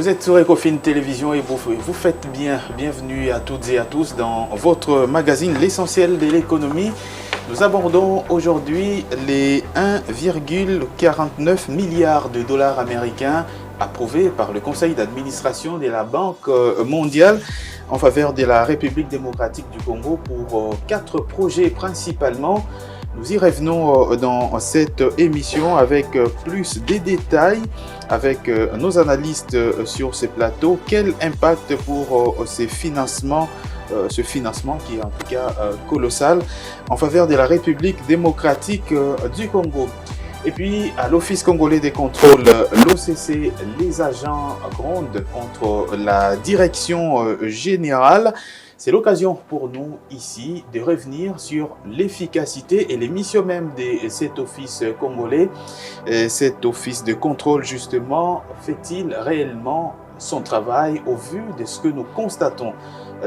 Vous êtes sur Ecofin Télévision et vous faites bien. Bienvenue à toutes et à tous dans votre magazine L'essentiel de l'économie. Nous abordons aujourd'hui les 1,49 milliards de dollars américains approuvés par le conseil d'administration de la Banque mondiale en faveur de la République démocratique du Congo pour 4 projets principalement. Nous y revenons dans cette émission avec plus de détails, avec nos analystes sur ces plateaux. Quel impact pour ce financement qui est en tout cas colossal en faveur de la République démocratique du Congo. Et puis à l'Office congolais des contrôles, l'OCC, les agents grondent contre la direction générale. C'est l'occasion pour nous ici de revenir sur l'efficacité et les missions même de cet office congolais. Cet office de contrôle justement fait-il réellement son travail au vu de ce que nous constatons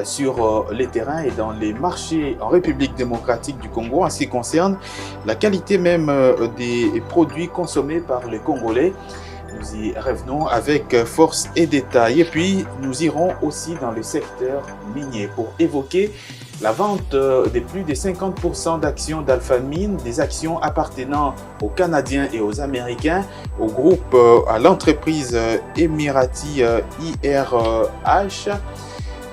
sur les terrains et dans les marchés en République démocratique du Congo en ce qui concerne la qualité même des produits consommés par les Congolais. Nous y revenons avec force et détail. Et puis, nous irons aussi dans le secteur minier pour évoquer la vente de plus de 50% d'actions d'Alpha Mine, des actions appartenant aux Canadiens et aux Américains, au groupe, à l'entreprise émirati IRH.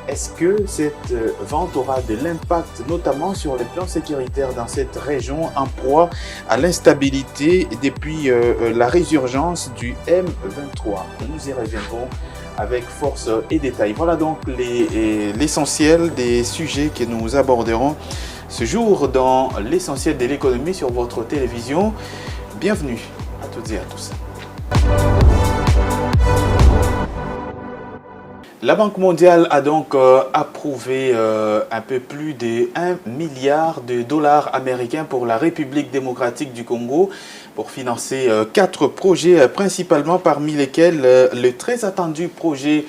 Est-ce que cette vente aura de l'impact, notamment sur le plan sécuritaire dans cette région en proie à l'instabilité depuis la résurgence du M23? Nous y reviendrons avec force et détail. Voilà donc l'essentiel des sujets que nous aborderons ce jour dans l'essentiel de l'économie sur votre télévision. Bienvenue à toutes et à tous. La Banque mondiale a donc approuvé un peu plus de 1 milliard de dollars américains pour la République démocratique du Congo pour financer 4 projets principalement, parmi lesquels le très attendu projet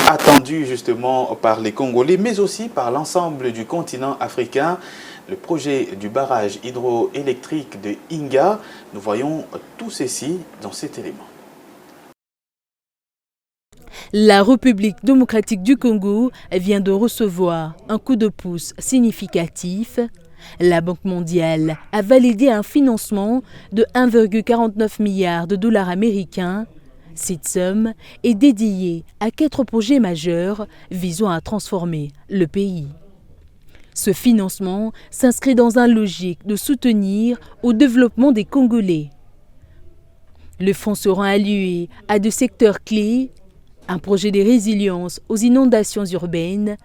attendu justement par les Congolais mais aussi par l'ensemble du continent africain, le projet du barrage hydroélectrique de Inga. Nous voyons tout ceci dans cet élément. La République démocratique du Congo vient de recevoir un coup de pouce significatif. La Banque mondiale a validé un financement de 1,49 milliard de dollars américains. Cette somme est dédiée à 4 projets majeurs visant à transformer le pays. Ce financement s'inscrit dans une logique de soutenir au développement des Congolais. Le fonds sera alloué à 2 secteurs clés. Un projet de résilience aux inondations urbaines,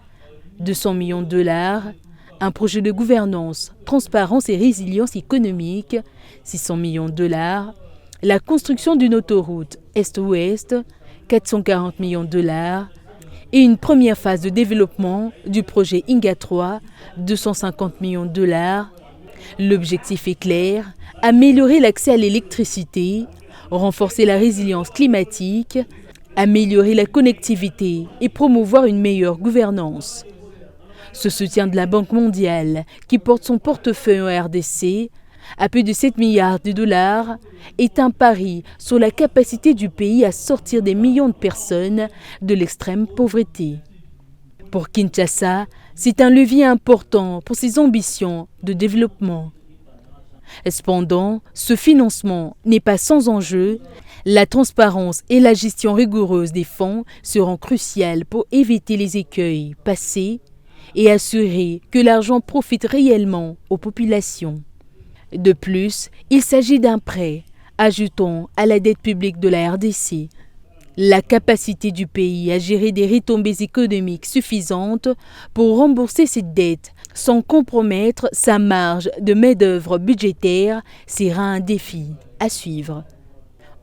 200 millions de dollars. Un projet de gouvernance, transparence et résilience économique, 600 millions de dollars. La construction d'une autoroute Est-Ouest, 440 millions de dollars. Et une première phase de développement du projet Inga 3, 250 millions de dollars. L'objectif est clair, améliorer l'accès à l'électricité, renforcer la résilience climatique, améliorer la connectivité et promouvoir une meilleure gouvernance. Ce soutien de la Banque mondiale, qui porte son portefeuille en RDC, à plus de 7 milliards de dollars, est un pari sur la capacité du pays à sortir des millions de personnes de l'extrême pauvreté. Pour Kinshasa, c'est un levier important pour ses ambitions de développement. Cependant, ce financement n'est pas sans enjeu. La transparence et la gestion rigoureuse des fonds seront cruciales pour éviter les écueils passés et assurer que l'argent profite réellement aux populations. De plus, il s'agit d'un prêt, ajoutant à la dette publique de la RDC. La capacité du pays à gérer des retombées économiques suffisantes pour rembourser cette dette sans compromettre sa marge de main-d'œuvre budgétaire sera un défi à suivre.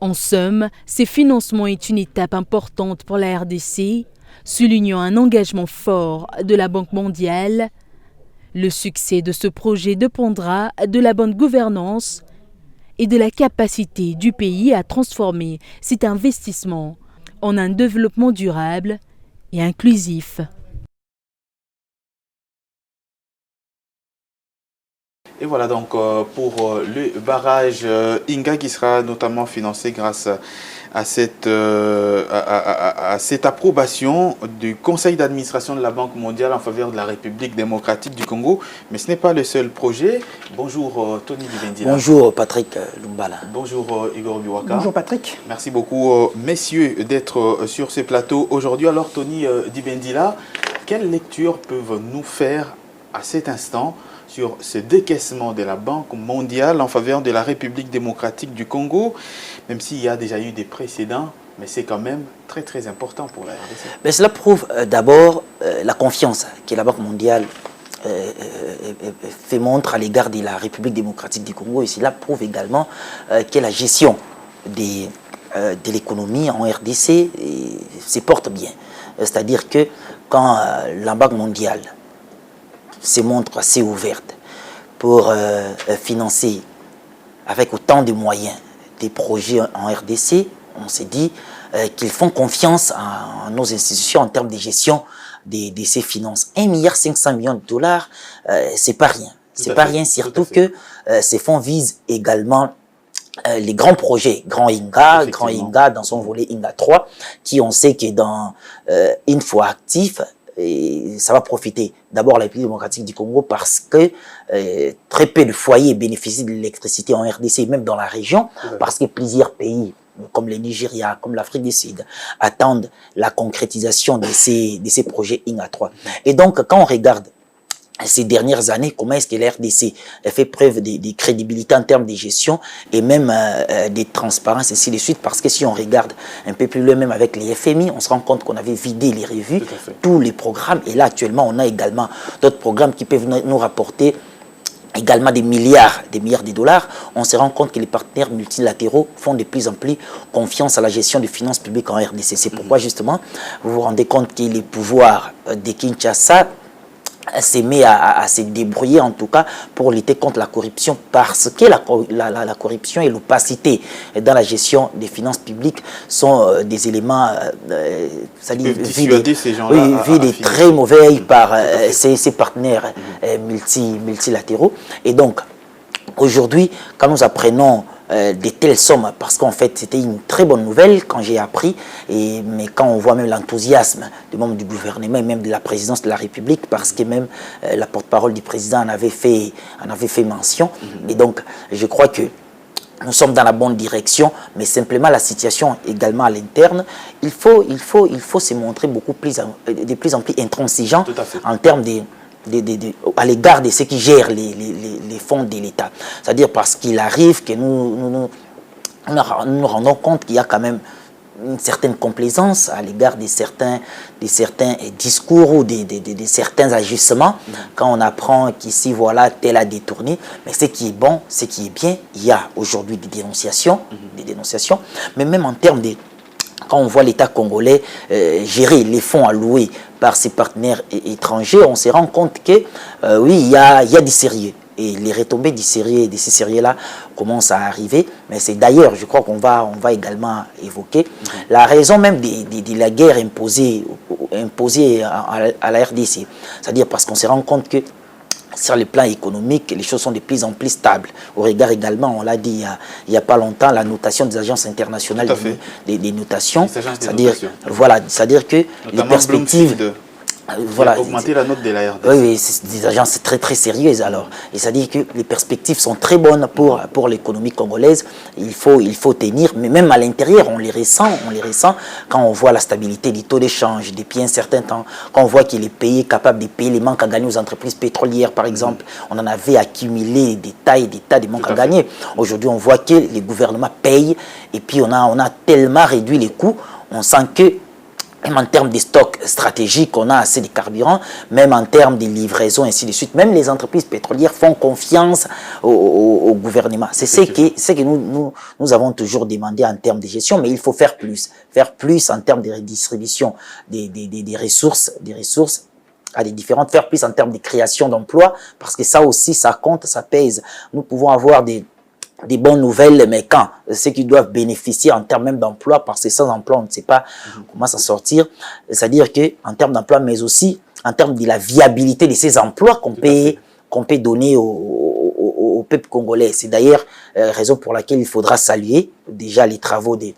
En somme, ce financement est une étape importante pour la RDC, soulignant un engagement fort de la Banque mondiale. Le succès de ce projet dépendra de la bonne gouvernance et de la capacité du pays à transformer cet investissement en un développement durable et inclusif. Et voilà donc pour le barrage Inga qui sera notamment financé grâce à cette approbation du conseil d'administration de la Banque mondiale en faveur de la République démocratique du Congo. Mais ce n'est pas le seul projet. Bonjour Tony Dibendila. Bonjour Patrick Lumbala. Bonjour Igor Biwaka. Bonjour Patrick. Merci beaucoup messieurs d'être sur ce plateau aujourd'hui. Alors Tony Dibendila, quelle lecture peuvent nous faire à cet instant sur ce décaissement de la Banque mondiale en faveur de la République démocratique du Congo, même s'il y a déjà eu des précédents, mais c'est quand même très très important pour la RDC. Mais cela prouve d'abord la confiance que la Banque mondiale fait montre à l'égard de la République démocratique du Congo, et cela prouve également que la gestion de l'économie en RDC se porte bien. C'est-à-dire que quand la Banque mondiale se montre assez ouverte pour financer avec autant de moyens des projets en RDC, on s'est dit qu'ils font confiance à nos institutions en termes de gestion de ces finances. 1,5 milliard de dollars, c'est pas rien. C'est pas rien, surtout que ces fonds visent également les grands projets, Grand Inga dans son volet Inga 3, qui on sait que dans une fois actif, et ça va profiter d'abord à la République démocratique du Congo parce que très peu de foyers bénéficient de l'électricité en RDC, même dans la région, parce que plusieurs pays comme le Nigeria, comme l'Afrique du Sud, attendent la concrétisation de ces projets Inga 3. Et donc, quand on regarde ces dernières années, comment est-ce que la RDC fait preuve de crédibilité en termes de gestion et même de transparence et ainsi de suite, parce que si on regarde un peu plus loin, même avec les FMI, on se rend compte qu'on avait vidé les revues, tous les programmes, et là actuellement on a également d'autres programmes qui peuvent nous rapporter également des milliards de dollars. On se rend compte que les partenaires multilatéraux font de plus en plus confiance à la gestion des finances publiques en RDC. C'est pourquoi justement vous vous rendez compte que les pouvoirs de Kinshasa s'est mis à se débrouiller en tout cas pour lutter contre la corruption, parce que la corruption et l'opacité dans la gestion des finances publiques sont des éléments vus de très mauvais par ces partenaires multilatéraux. Et donc aujourd'hui, quand nous apprenons de telles sommes, parce qu'en fait c'était une très bonne nouvelle quand j'ai appris, mais quand on voit même l'enthousiasme des membres du gouvernement et même de la présidence de la République, parce que même la porte-parole du président en avait fait mention, et donc je crois que nous sommes dans la bonne direction, mais simplement la situation également à l'interne, il faut se montrer de plus en plus intransigeant en termes à l'égard de ceux qui gèrent les fonds de l'État. C'est-à-dire parce qu'il arrive que nous rendons compte qu'il y a quand même une certaine complaisance à l'égard de certains discours ou de certains ajustements, quand on apprend qu'ici, voilà, tel a détourné. Mais ce qui est bon, ce qui est bien, il y a aujourd'hui des dénonciations, mais même en termes de... Quand on voit l'État congolais gérer les fonds alloués par ses partenaires étrangers, on se rend compte que oui, il y a du sérieux. Et les retombées de ces sérieux-là commencent à arriver. Mais c'est d'ailleurs, je crois qu'on va également évoquer la raison même de la guerre imposée à la RDC. C'est-à-dire parce qu'on se rend compte que sur le plan économique, les choses sont de plus en plus stables. Au regard également, on l'a dit il n'y a pas longtemps, la notation des agences internationales des notations. C'est-à-dire que les perspectives... Voilà, augmenter la note de la RDC. Oui, c'est des agences très très sérieuses alors. Et c'est-à-dire que les perspectives sont très bonnes pour l'économie congolaise. Il faut tenir, mais même à l'intérieur, on les ressent quand on voit la stabilité des taux d'échange depuis un certain temps, quand on voit que les pays capables de payer les manques à gagner aux entreprises pétrolières, par exemple, on en avait accumulé des tas de manques à gagner. Aujourd'hui, on voit que les gouvernements payent et puis on a tellement réduit les coûts, on sent que même en termes de stock stratégique, on a assez de carburant, même en termes de livraison, ainsi de suite. Même les entreprises pétrolières font confiance au gouvernement. C'est ce que nous avons toujours demandé en termes de gestion, mais il faut faire plus. Faire plus en termes de redistribution des ressources à des différentes, faire plus en termes de création d'emplois, parce que ça aussi, ça compte, ça pèse. Nous pouvons avoir des bonnes nouvelles, mais quand ceux qui doivent bénéficier en termes même d'emploi, parce que sans emploi, on ne sait pas comment s'en sortir. C'est-à-dire qu'en termes d'emploi, mais aussi en termes de la viabilité de ces emplois qu'on peut donner aux au peuple congolais. C'est d'ailleurs raison pour laquelle il faudra saluer déjà les travaux de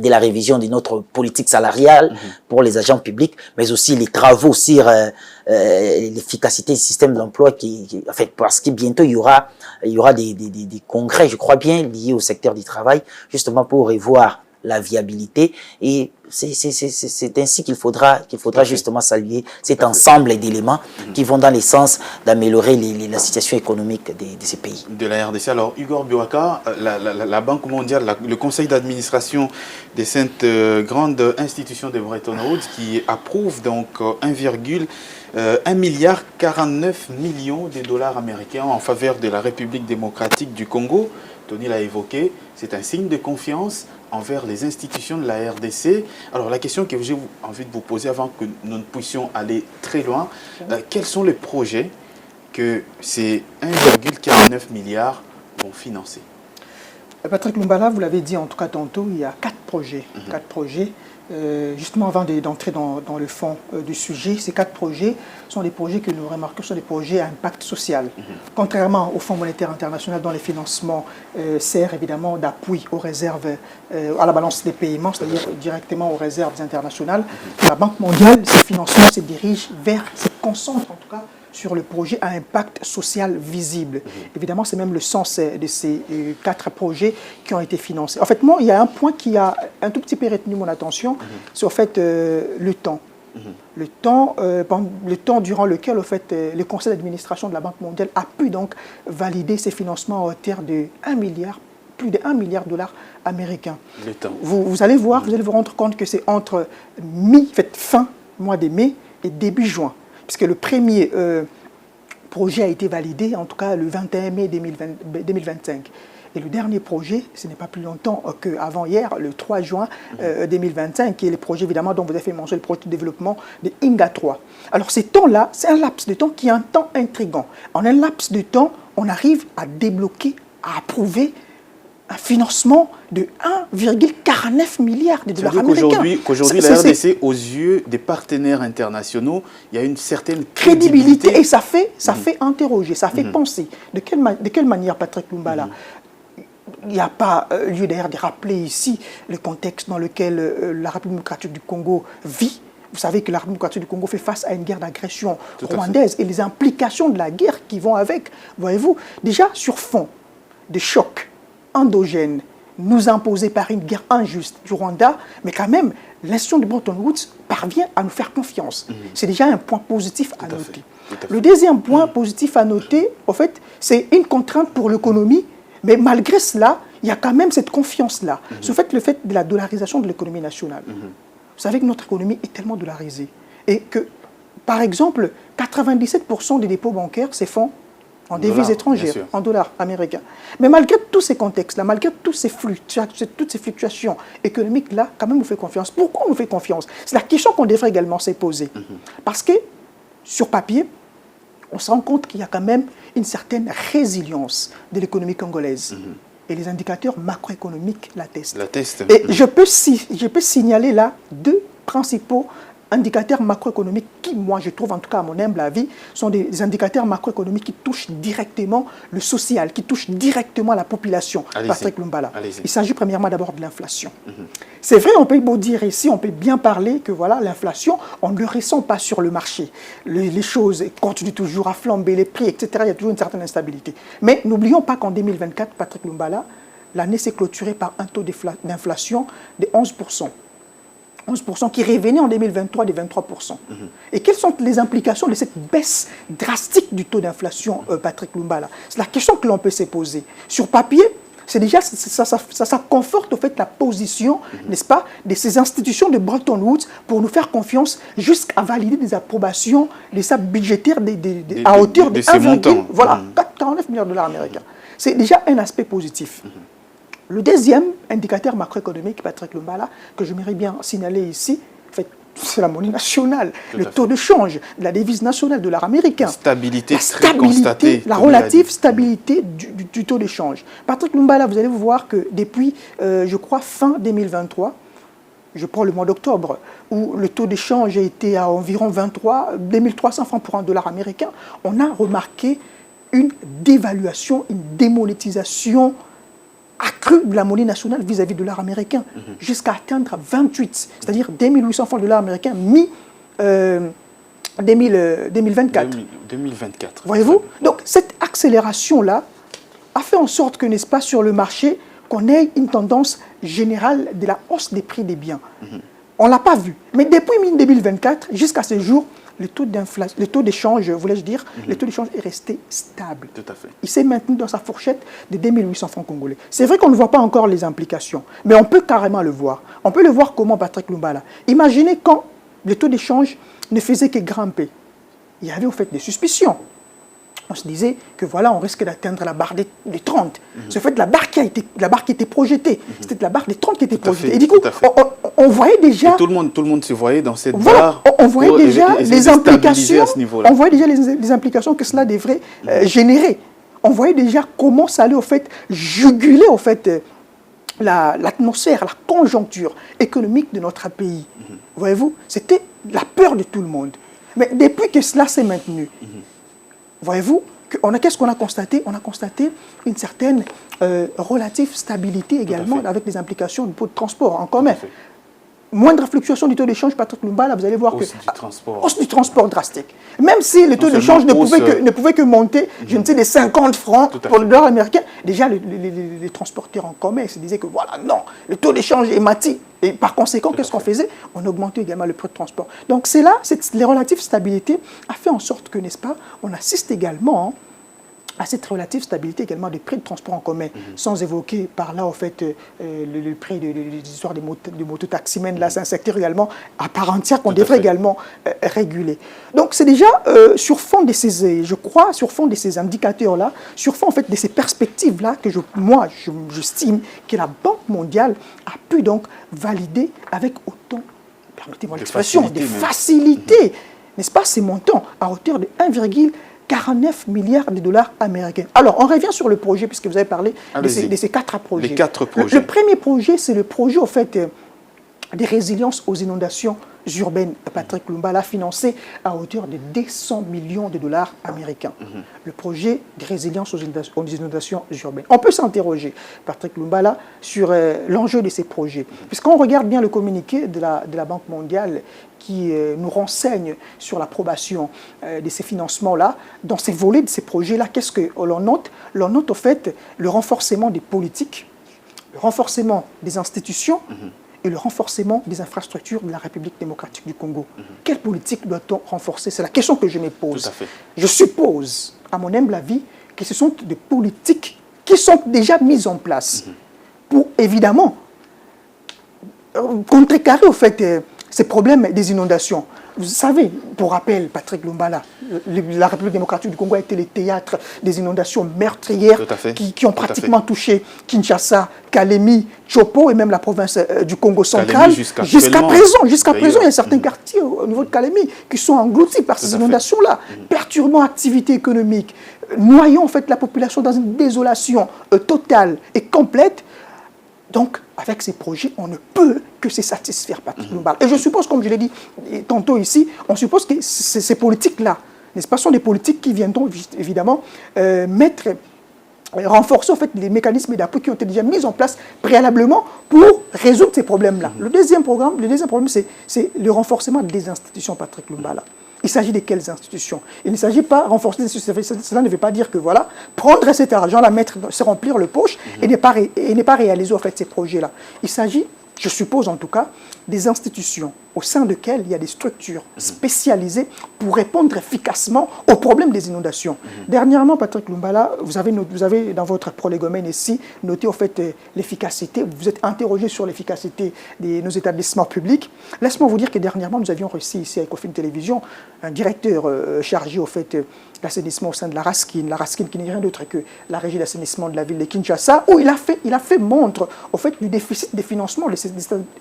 la révision de notre politique salariale pour les agents publics, mais aussi les travaux sur l'efficacité du système d'emploi en fait, parce que bientôt il y aura des congrès, je crois bien, liés au secteur du travail, justement pour revoir la viabilité, et c'est ainsi qu'il faudra justement saluer cet ensemble d'éléments qui vont dans le sens d'améliorer la situation économique de ces pays. De la RDC. Alors, Igor Biwaka, la Banque mondiale, le conseil d'administration des cinq grandes institutions de Bretton Woods qui approuve donc 1,49 milliard de dollars américains en faveur de la République démocratique du Congo. Tony l'a évoqué, c'est un signe de confiance envers les institutions de la RDC. Alors la question que j'ai envie de vous poser avant que nous ne puissions aller très loin, quels sont les projets que ces 1,49 milliards vont financer? Patrick Lumbala, vous l'avez dit en tout cas tantôt, il y a 4 projets. 4 projets. Justement, avant d'entrer dans le fond du sujet, ces 4 projets sont des projets que nous remarquons sont des projets à impact social. Contrairement au Fonds monétaire international, dont les financements servent évidemment d'appui aux réserves, à la balance des paiements, c'est-à-dire directement aux réserves internationales, la Banque mondiale, ses financements se dirigent se concentrent en tout cas sur le projet à impact social visible. Évidemment, c'est même le sens de ces 4 projets qui ont été financés. En fait, moi, il y a un point qui a un tout petit peu retenu mon attention, c'est en fait le temps. Le temps durant lequel, en fait, le conseil d'administration de la Banque mondiale a pu donc valider ces financements à hauteur de 1 milliard, plus de 1 milliard de dollars américains. Le temps. Vous allez voir, vous allez vous rendre compte que c'est entre fin mois de mai et début juin. Puisque le premier projet a été validé, en tout cas le 21 mai 2025. Et le dernier projet, ce n'est pas plus longtemps qu'avant-hier, le 3 juin 2025, qui est le projet évidemment dont vous avez fait mention, le projet de développement de Inga 3. Alors ces temps-là, c'est un laps de temps qui est un temps intriguant. En un laps de temps, on arrive à débloquer, à approuver un financement de 1,49 milliard de dollars américains. Qu'aujourd'hui, la RDC, aux yeux des partenaires internationaux, il y a une certaine crédibilité. Et ça fait interroger, ça fait penser. De quelle manière, Patrick Lumbala il n'y a pas lieu d'ailleurs de rappeler ici le contexte dans lequel la République démocratique du Congo vit. Vous savez que la République démocratique du Congo fait face à une guerre d'agression rwandaise et les implications de la guerre qui vont avec. Voyez-vous, déjà sur fond de choc endogène, nous imposés par une guerre injuste du Rwanda, mais quand même, l'institution de Bretton Woods parvient à nous faire confiance. C'est déjà un point positif à noter. Le deuxième point positif à noter, en fait, c'est une contrainte pour l'économie, mais malgré cela, il y a quand même cette confiance-là. Le fait de la dollarisation de l'économie nationale. Vous savez que notre économie est tellement dollarisée et que, par exemple, 97% des dépôts bancaires se font en devises étrangères, en dollars américains. Mais malgré tous ces contextes-là, malgré toutes ces fluctuations économiques-là, quand même, on fait confiance. Pourquoi on nous fait confiance? C'est la question qu'on devrait également se poser. Parce que, sur papier, on se rend compte qu'il y a quand même une certaine résilience de l'économie congolaise. Et les indicateurs macroéconomiques l'attestent. Et je peux signaler là 2 principaux indicateurs macroéconomiques qui, moi, je trouve, en tout cas à mon humble avis, sont des indicateurs macroéconomiques qui touchent directement le social, qui touchent directement la population. Patrick Lumbala. Il s'agit premièrement d'abord de l'inflation. C'est vrai, on peut beau dire ici, on peut bien parler que voilà, l'inflation, on ne le ressent pas sur le marché. Les choses continuent toujours à flamber, les prix, etc. Il y a toujours une certaine instabilité. Mais n'oublions pas qu'en 2024, Patrick Lumbala, l'année s'est clôturée par un taux d'inflation de 11%. 11% qui revenait en 2023 de 23%. Et quelles sont les implications de cette baisse drastique du taux d'inflation, Patrick Lumbala? C'est la question que l'on peut se poser. Sur papier, c'est déjà, ça conforte au fait la position, n'est-ce pas, de ces institutions de Bretton Woods pour nous faire confiance jusqu'à valider des approbations, des sables budgétaires à hauteur de 1,49 milliard de dollars américains. C'est déjà un aspect positif. Le deuxième indicateur macroéconomique, Patrick Lumbala, que j'aimerais bien signaler ici, en fait, c'est la monnaie nationale, le taux de change, la devise nationale de l'art américain. La relative stabilité du taux de change. Patrick Lumbala, vous allez voir que depuis, je crois, fin 2023, je prends le mois d'octobre, où le taux de change a été à environ 23 300 francs pour un dollar américain, on a remarqué une dévaluation, une démonétisation accrue de la monnaie nationale vis-à-vis de l'art américain, jusqu'à atteindre 28, c'est-à-dire 2800 francs de l'art américain mi-2024. 2024. Voyez-vous? Donc, cette accélération-là a fait en sorte que, n'est-ce pas, sur le marché, qu'on ait une tendance générale de la hausse des prix des biens. On ne l'a pas vu. Mais depuis mi-2024, jusqu'à ce jour, le taux d'échange, voulais-je dire, le taux d'échange est resté stable. Tout à fait. Il s'est maintenu dans sa fourchette de 2800 francs congolais. C'est vrai qu'on ne voit pas encore les implications, mais on peut carrément le voir. On peut le voir comment, Patrick Lumbala. Imaginez quand le taux d'échange ne faisait que grimper. Il y avait en fait des suspicions. On se disait que voilà, on risque d'atteindre la barre des 30. C'est en fait la barre qui était projetée. C'était la barre des 30 qui était projetée. Et du coup, on voyait déjà... Et tout le monde se voyait dans cette barre. On voyait déjà les implications. On voyait déjà les implications que cela devrait générer. On voyait déjà comment ça allait au fait juguler au fait l'atmosphère, la conjoncture économique de notre pays. Voyez-vous, c'était la peur de tout le monde. Mais depuis que cela s'est maintenu, voyez-vous, qu'est-ce qu'on a constaté? On a constaté une certaine relative stabilité également avec des implications du pot de transport en commun. Moindre fluctuation du taux d'échange, Patrick Lumbala, vous allez voir hausse du transport drastique. Même si le taux d'échange ne pouvait que monter, je ne sais, des 50 francs pour le dollar américain, déjà les transporteurs en commun se disaient que voilà, non, le taux d'échange est mati. Et par conséquent, qu'est-ce qu'on faisait? On augmentait également le prix de transport. Donc c'est là, les relatives stabilités a fait en sorte que, n'est-ce pas, on assiste également à cette relative stabilité également des prix de transport en commun, sans évoquer par là, au fait, le prix des histoires des mototaximens. Là, c'est un secteur également à part entière qu'on devrait également réguler. Donc, c'est déjà sur fond de ces, je crois, sur fond de ces indicateurs-là, sur fond, en fait, de ces perspectives-là, que moi, j'estime que la Banque mondiale a pu donc valider avec autant, permettez-moi l'expression, de facilité, n'est-ce pas, ces montants à hauteur de 1,49 milliards de dollars américains. Alors, on revient sur le projet, puisque vous avez parlé de ces 4 projets. Les 4 projets. Le premier projet, c'est le projet, au fait, des résiliences aux inondations urbaines. Patrick Lumbala, financé à hauteur de 200 millions de dollars américains. Le projet de résilience aux inondations urbaines. On peut s'interroger, Patrick Lumbala, sur l'enjeu de ces projets. Puisqu'on regarde bien le communiqué de la Banque mondiale qui nous renseigne sur l'approbation de ces financements-là, dans ces volets de ces projets-là, qu'est-ce que l'on note? L'on note au fait le renforcement des politiques, le renforcement des institutions et le renforcement des infrastructures de la République démocratique du Congo. Quelle politique doit-on renforcer? C'est la question que je me pose. Tout à fait. Je suppose, à mon humble avis, que ce sont des politiques qui sont déjà mises en place pour, évidemment, contrecarrer au fait ces problèmes des inondations. Vous savez, pour rappel, Patrick Lumbala, la République démocratique du Congo a été le théâtre des inondations meurtrières qui ont pratiquement touché Kinshasa, Kalemi, Chopo et même la province du Congo central. Jusqu'à présent, il y a certains quartiers au niveau de Kalemi qui sont engloutis par ces inondations-là, perturbant l'activité économique, noyant en fait la population dans une désolation totale et complète. Donc, avec ces projets, on ne peut que se satisfaire, Patrick Lumbala. Et je suppose, comme je l'ai dit tantôt ici, on suppose que ces politiques-là, n'est-ce pas, sont des politiques qui viendront évidemment renforcer en fait, les mécanismes d'appui qui ont été déjà mis en place préalablement pour résoudre ces problèmes-là. Le deuxième problème, c'est le renforcement des institutions, Patrick Lumbala. Il s'agit de quelles institutions? Il ne s'agit pas de renforcer les institutions. Cela ne veut pas dire que, voilà, prendre cet argent, se remplir le poche et ne pas réaliser en fait, ces projets-là. Il s'agit, je suppose en tout cas, des institutions au sein desquelles il y a des structures spécialisées pour répondre efficacement aux problèmes des inondations. Dernièrement, Patrick Lumbala, vous avez dans votre prolégomène ici noté en fait l'efficacité, vous êtes interrogé sur l'efficacité de nos établissements publics. Laisse-moi vous dire que dernièrement, nous avions reçu ici à Ecofin Télévision un directeur chargé au fait l'assainissement au sein de la RASKIN qui n'est rien d'autre que la régie d'assainissement de la ville de Kinshasa, où il a fait montre au fait du déficit de financement de ces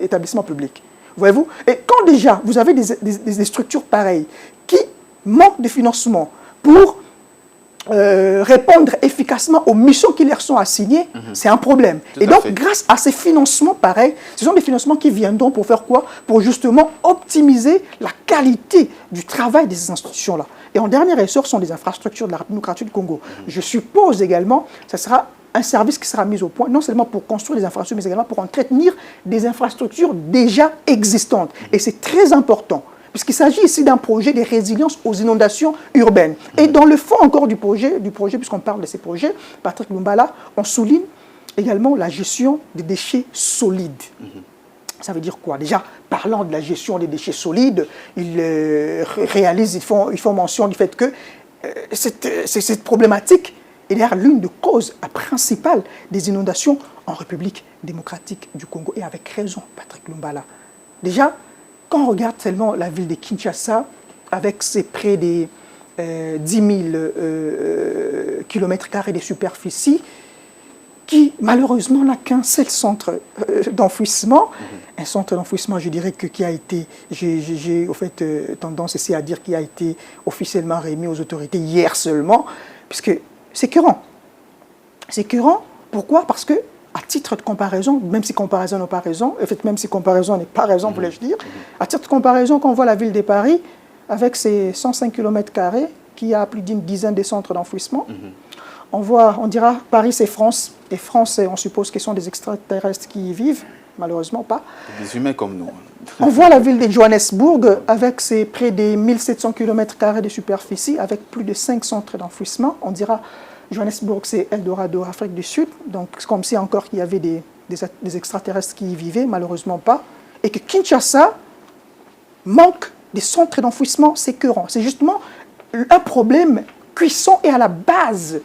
établissements publics. Voyez-vous? Et quand déjà vous avez des structures pareilles qui manquent de financement pour répondre efficacement aux missions qui leur sont assignées, c'est un problème. Et donc, grâce à ces financements pareils, ce sont des financements qui viendront pour faire quoi? Pour justement optimiser la qualité du travail de ces institutions-là. Et en dernier ressort, ce sont les infrastructures de la République démocratique du Congo. Je suppose également que ce sera un service qui sera mis au point, non seulement pour construire des infrastructures, mais également pour entretenir des infrastructures déjà existantes. Et c'est très important, puisqu'il s'agit ici d'un projet de résilience aux inondations urbaines. Et dans le fond encore du projet puisqu'on parle de ces projets, Patrick Lumbala, on souligne également la gestion des déchets solides. Ça veut dire quoi? Déjà, parlant de la gestion des déchets solides, ils font mention du fait que cette problématique est d'ailleurs l'une des causes principales des inondations en République démocratique du Congo. Et avec raison, Patrick Lumbala. Déjà, quand on regarde seulement la ville de Kinshasa, avec ses près des 10 000 km² de superficie, qui malheureusement n'a qu'un seul centre d'enfouissement. Un centre d'enfouissement, je dirais, qui a été, j'ai au fait tendance ici à dire qu'il a été officiellement remis aux autorités hier seulement, puisque c'est écœurant. C'est écœurant, pourquoi? Parce que, à titre de comparaison, même si comparaison n'est pas raison, en fait, même si comparaison n'est pas raison, voulais-je dire, à titre de comparaison, quand on voit la ville de Paris, avec ses 105 km², qui a plus d'une dizaine de centres d'enfouissement, on dira Paris c'est France, et France on suppose que ce sont des extraterrestres qui y vivent, malheureusement pas. Des humains comme nous. On voit la ville de Johannesburg avec ses près de 1700 km² de superficie, avec plus de 5 centres d'enfouissement. On dira Johannesburg c'est Eldorado, Afrique du Sud, donc c'est comme si encore qu'il y avait des extraterrestres qui y vivaient, malheureusement pas. Et que Kinshasa manque des centres d'enfouissement, c'est écœurant. C'est justement un problème cuisson et à la base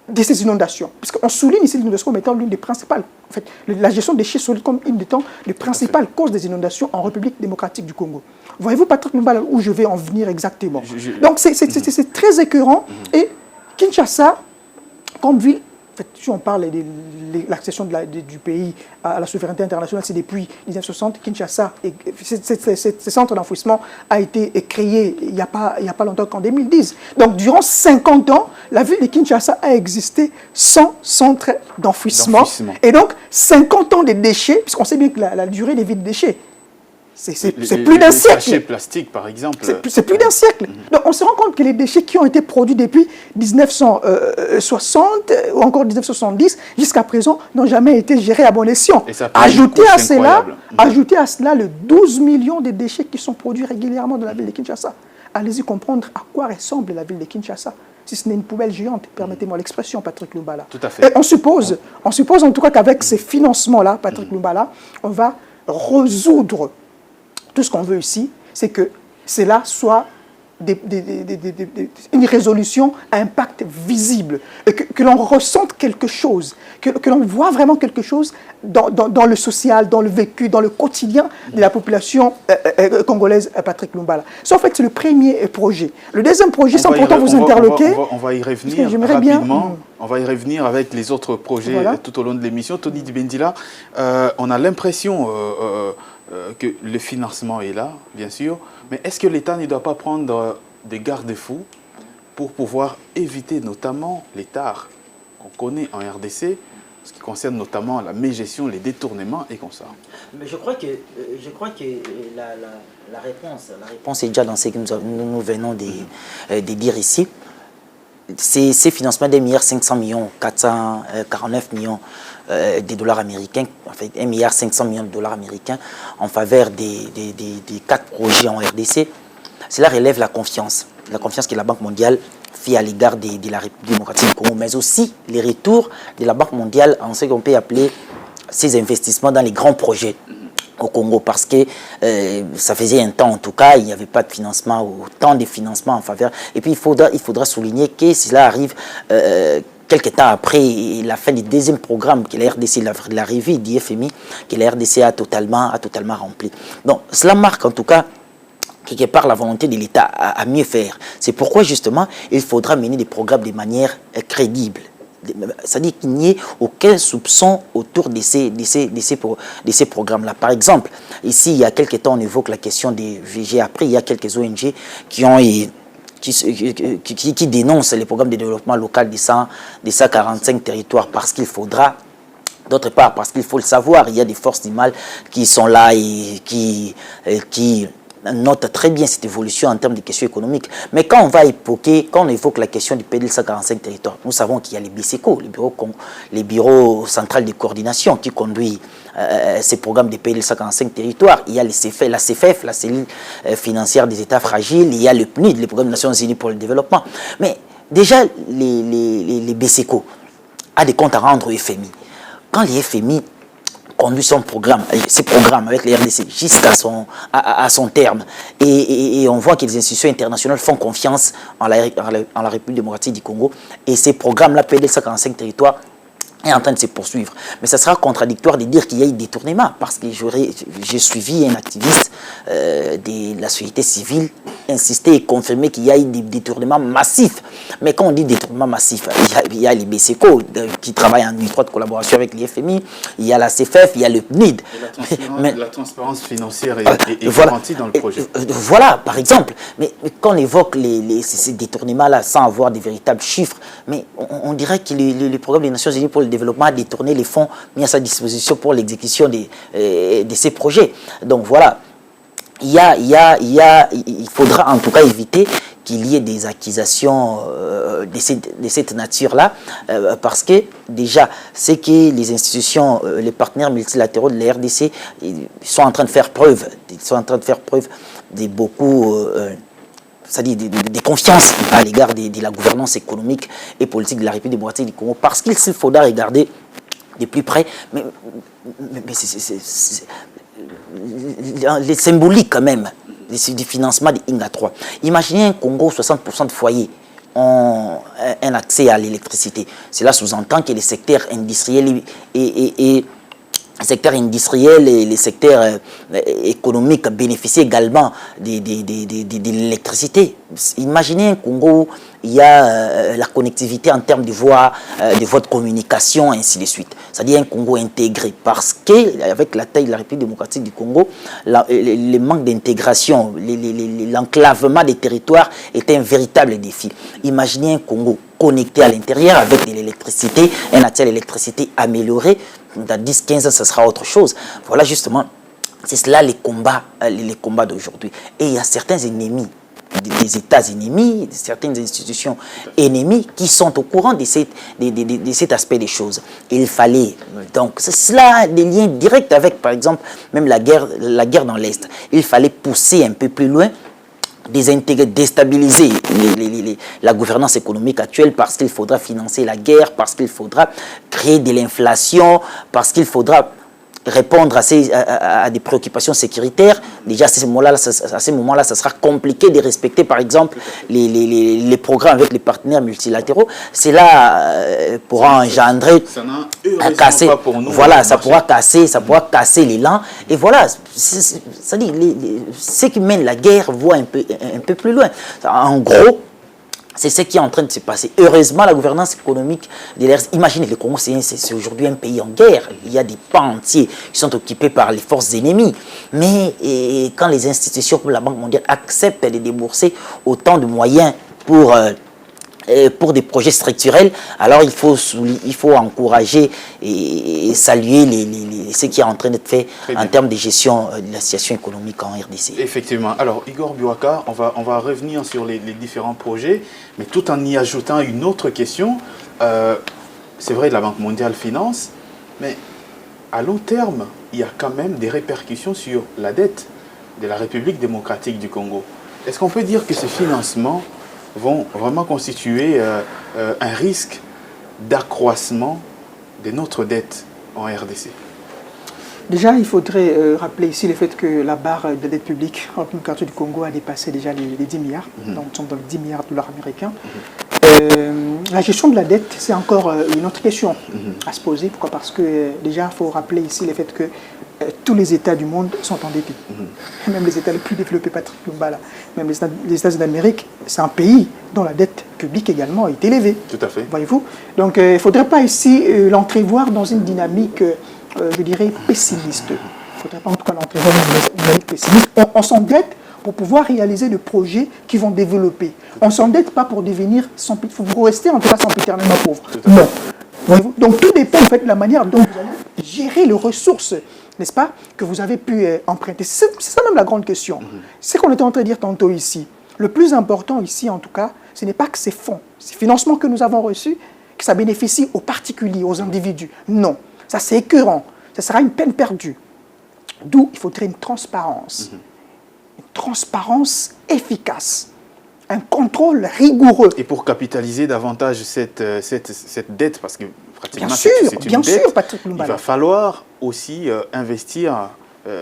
de ces inondations. Parce qu'on souligne ici l'inondation comme étant l'une des principales, en fait, la gestion des déchets solides comme une des principales causes des inondations en République démocratique du Congo. Voyez-vous, Patrick Lumbala, où je vais en venir exactement? Donc c'est très écœurant. Et Kinshasa, comme ville, en fait, si on parle de l'accession du pays à la souveraineté internationale, c'est depuis 1960, Kinshasa, ce centre d'enfouissement a été créé il n'y a pas longtemps qu'en 2010. Donc durant 50 ans, la ville de Kinshasa a existé sans centre d'enfouissement. Et donc 50 ans de déchets, puisqu'on sait bien que la durée des vies de déchets, c'est plus d'un siècle. Les déchets plastiques, par exemple. C'est plus d'un siècle. Donc, on se rend compte que les déchets qui ont été produits depuis 1960 ou encore 1970 jusqu'à présent n'ont jamais été gérés à bon escient. Ajoutez à cela les 12 millions de déchets qui sont produits régulièrement dans la ville de Kinshasa. Allez-y comprendre à quoi ressemble la ville de Kinshasa. Si ce n'est une poubelle géante, permettez-moi l'expression, Patrick Lumbala. Tout à fait. Et on suppose en tout cas qu'avec ces financements-là, Patrick Lumbala, on va résoudre tout ce qu'on veut ici, c'est que cela soit une résolution à impact visible, et que l'on ressente quelque chose, que l'on voit vraiment quelque chose dans le social, dans le vécu, dans le quotidien de la population congolaise, Patrick Lumbala. Ça, en fait, c'est le premier projet. Le deuxième projet, sans pourtant vous interloquer... On va y revenir rapidement. On va y revenir avec les autres projets tout au long de l'émission. Tony Dibendila, on a l'impression... que le financement est là, bien sûr, mais est-ce que l'État ne doit pas prendre des garde-fous pour pouvoir éviter notamment les tares qu'on connaît en RDC, ce qui concerne notamment la mégestion, les détournements et comme ça? Mais je crois que la réponse est déjà dans ce que nous venons de dire ici. Ces financements d'1,5 milliard, 449 millions de dollars américains, en fait 1,5 milliard de dollars américains en faveur des 4 projets en RDC, cela relève la confiance que la Banque mondiale fait à l'égard de la République démocratique du Congo, mais aussi les retours de la Banque mondiale en ce qu'on peut appeler ces investissements dans les grands projets au Congo, parce que ça faisait un temps en tout cas, il n'y avait pas de financement, autant de financement en faveur. Et puis il faudra souligner que cela arrive quelques temps après la fin du deuxième programme que la RDC, la revue du FMI, que la RDC a totalement rempli. Donc cela marque en tout cas quelque part la volonté de l'État à mieux faire. C'est pourquoi justement il faudra mener des programmes de manière crédible. C'est-à-dire qu'il n'y ait aucun soupçon autour de ces programmes-là. Par exemple, ici, il y a quelques temps, on évoque la question des VG. Après, il y a quelques ONG qui dénoncent les programmes de développement local de 145 territoires parce qu'il faudra, d'autre part, parce qu'il faut le savoir, il y a des forces du mal qui sont là et qui note très bien cette évolution en termes de questions économiques. Mais quand on évoque la question du PDL 145 territoires, nous savons qu'il y a les BCECO, les bureaux centraux de coordination qui conduisent ces programmes de PDL 145 territoires. Il y a la CFF, la cellule financière des États fragiles, il y a le PNUD, le programme des Nations Unies pour le développement. Mais déjà, les BCECO ont des comptes à rendre au FMI. Quand les FMI conduit ses programmes avec les RDC jusqu'à son terme. Et on voit que les institutions internationales font confiance en la République démocratique du Congo. Et ces programmes-là, PDL 145 territoires, est en train de se poursuivre. Mais ça sera contradictoire de dire qu'il y a eu détournement, parce que j'ai suivi un activiste de la société civile insister et confirmer qu'il y a eu des détournements massifs. Mais quand on dit détournement massif, il y a les BCECO qui travaillent en étroite collaboration avec les FMI, il y a la CFF, il y a le PNID. La transparence financière est garantie dans le projet. Voilà, par exemple. Mais quand on évoque ces détournements-là sans avoir de véritables chiffres, mais on dirait que le programme des Nations Unies pour le développement a détourné les fonds mis à sa disposition pour l'exécution de ces projets. Donc voilà. Il faudra en tout cas éviter qu'il y ait des accusations de cette nature-là, parce que déjà, c'est que les institutions, les partenaires multilatéraux de la RDC sont en train de faire preuve, de beaucoup, c'est-à-dire de confiance à l'égard de la gouvernance économique et politique de la République démocratique du Congo, parce qu'il faudra regarder de plus près, mais c'est les symboliques quand même du financement de Inga 3. Imaginez un Congo, 60% de foyers ont un accès à l'électricité. Cela sous-entend que les secteurs industriels et les secteurs économiques bénéficient également de l'électricité. Imaginez un Congo où il y a la connectivité en termes de voies de communication, ainsi de suite. C'est-à-dire un Congo intégré. Parce qu'avec la taille de la République démocratique du Congo, le manque d'intégration, l'enclavement des territoires est un véritable défi. Imaginez un Congo connecté à l'intérieur avec de l'électricité, un accès à l'électricité amélioré. Dans 10-15 ans, ce sera autre chose. Voilà justement, c'est cela les combats d'aujourd'hui. Et il y a certains ennemis, des États ennemis, certaines institutions ennemies qui sont au courant de cet aspect des choses. Il fallait, donc, c'est cela des liens directs avec, par exemple, même la guerre dans l'Est. Il fallait pousser un peu plus loin, déstabiliser la gouvernance économique actuelle, parce qu'il faudra financer la guerre, parce qu'il faudra créer de l'inflation, parce qu'il faudra répondre à des préoccupations sécuritaire. Déjà, à ce moment-là, ça sera compliqué de respecter, par exemple, les programmes avec les partenaires multilatéraux. Cela pourra engendrer casser. Voilà, ça pourra casser l'élan. Et voilà, ça dit, ceux qui mènent la guerre voient un peu plus loin. En gros, c'est ce qui est en train de se passer. Heureusement, la gouvernance économique de l'RDC, imaginez, le Congo, c'est aujourd'hui un pays en guerre. Il y a des pans entiers qui sont occupés par les forces ennemies. Mais quand les institutions comme la Banque mondiale acceptent de débourser autant de moyens pour des projets structurels, alors il faut encourager et saluer ce qui est en train d'être fait en termes de gestion de la situation économique en RDC. Effectivement. Alors, Igor Biwaka, on va revenir sur les différents projets, mais tout en y ajoutant une autre question. C'est vrai, la Banque mondiale finance, mais à long terme, il y a quand même des répercussions sur la dette de la République démocratique du Congo. Est-ce qu'on peut dire que ces financements vont vraiment constituer un risque d'accroissement de notre dette en RDC? Déjà, il faudrait rappeler ici le fait que la barre de dette publique en République démocratique du Congo a dépassé déjà les 10 milliards, donc nous sommes dans les 10 milliards de dollars américains. La gestion de la dette, c'est encore une autre question à se poser. Pourquoi? Parce que déjà, il faut rappeler ici le fait que tous les États du monde sont endettés. Même les États les plus développés, Patrick Lumumba, même les États-Unis d'Amérique, c'est un pays dont la dette publique également est élevée. Tout à fait. Voyez-vous? Donc, il ne faudrait pas ici l'entrevoir dans une dynamique, je dirais, pessimiste. Il ne faudrait pas en tout cas l'entrevoir dans une dynamique pessimiste. On s'endette pour pouvoir réaliser des projets qui vont développer. On ne s'endette pas pour devenir pour rester en tout cas sempiternellement pauvre. Non. Voyez-vous? Donc tout dépend en fait de la manière dont vous allez gérer les ressources, n'est-ce pas, que vous avez pu emprunter. C'est ça même la grande question. C'est ce qu'on était en train de dire tantôt ici. Le plus important ici, en tout cas, ce n'est pas que ces fonds, ces financements que nous avons reçus, que ça bénéficie aux particuliers, aux individus. Non, ça c'est écœurant. Ça sera une peine perdue. D'où il faudrait une transparence. Une transparence efficace. Un contrôle rigoureux. Et pour capitaliser davantage cette dette, parce que pratiquement bien sûr, c'est une dette, Patrick il Lumbala. va falloir aussi investir,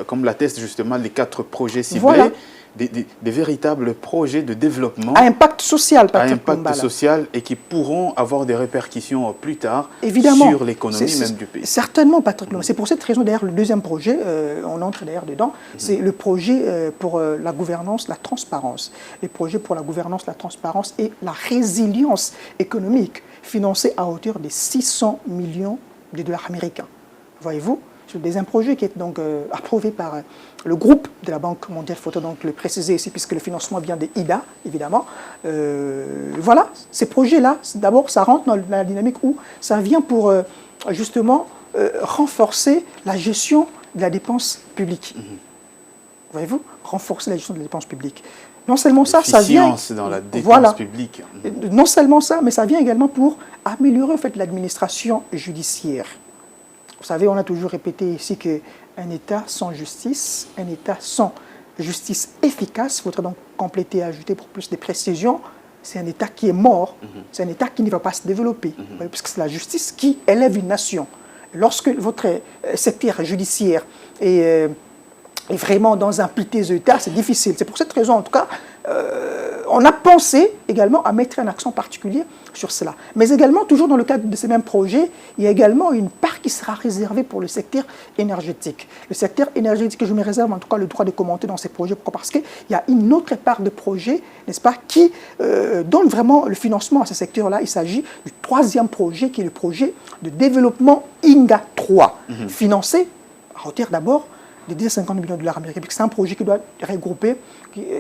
comme l'attestent justement les 4 projets ciblés, Voilà. des véritables projets de développement À impact social, à Patrick impact Lumbala. social et qui pourront avoir des répercussions plus tard Évidemment. sur l'économie même du pays. Certainement, Patrick Lumbala. C'est pour cette raison, d'ailleurs, le deuxième projet, on entre d'ailleurs dedans, c'est le projet pour la gouvernance, la transparence. Les projets pour la gouvernance, la transparence et la résilience économique, financé à hauteur de 600 millions de dollars américains. Voyez-vous? C'est un projet qui est donc approuvé par le groupe de la Banque mondiale. Il faut donc le préciser ici, puisque le financement vient de IDA, évidemment. Voilà, ces projets-là, d'abord, ça rentre dans la dynamique où ça vient pour justement renforcer la gestion de la dépense publique. Voyez-vous? Renforcer la gestion de la dépense publique. Non seulement ça, ça vient... L'efficience dans la dépense voilà. publique. Non seulement ça, mais ça vient également pour améliorer en fait, l'administration judiciaire. Vous savez, on a toujours répété ici qu'un État sans justice, un État sans justice efficace, il faudrait donc compléter et ajouter pour plus de précision, c'est un État qui est mort, c'est un État qui ne va pas se développer, parce que c'est la justice qui élève une nation. Lorsque votre secteur judiciaire est vraiment dans un piteux état, c'est difficile. C'est pour cette raison, en tout cas, on a pensé également à mettre un accent particulier sur cela. Mais également, toujours dans le cadre de ces mêmes projets, il y a également une part qui sera réservée pour le secteur énergétique. Le secteur énergétique, je me réserve en tout cas le droit de commenter dans ces projets. Pourquoi? Parce qu'il y a une autre part de projet, n'est-ce pas, qui donne vraiment le financement à ce secteur-là. Il s'agit du 3e projet, qui est le projet de développement INGA 3, financé à hauteur d'abord de 250 millions de dollars américains, c'est un projet qui doit regrouper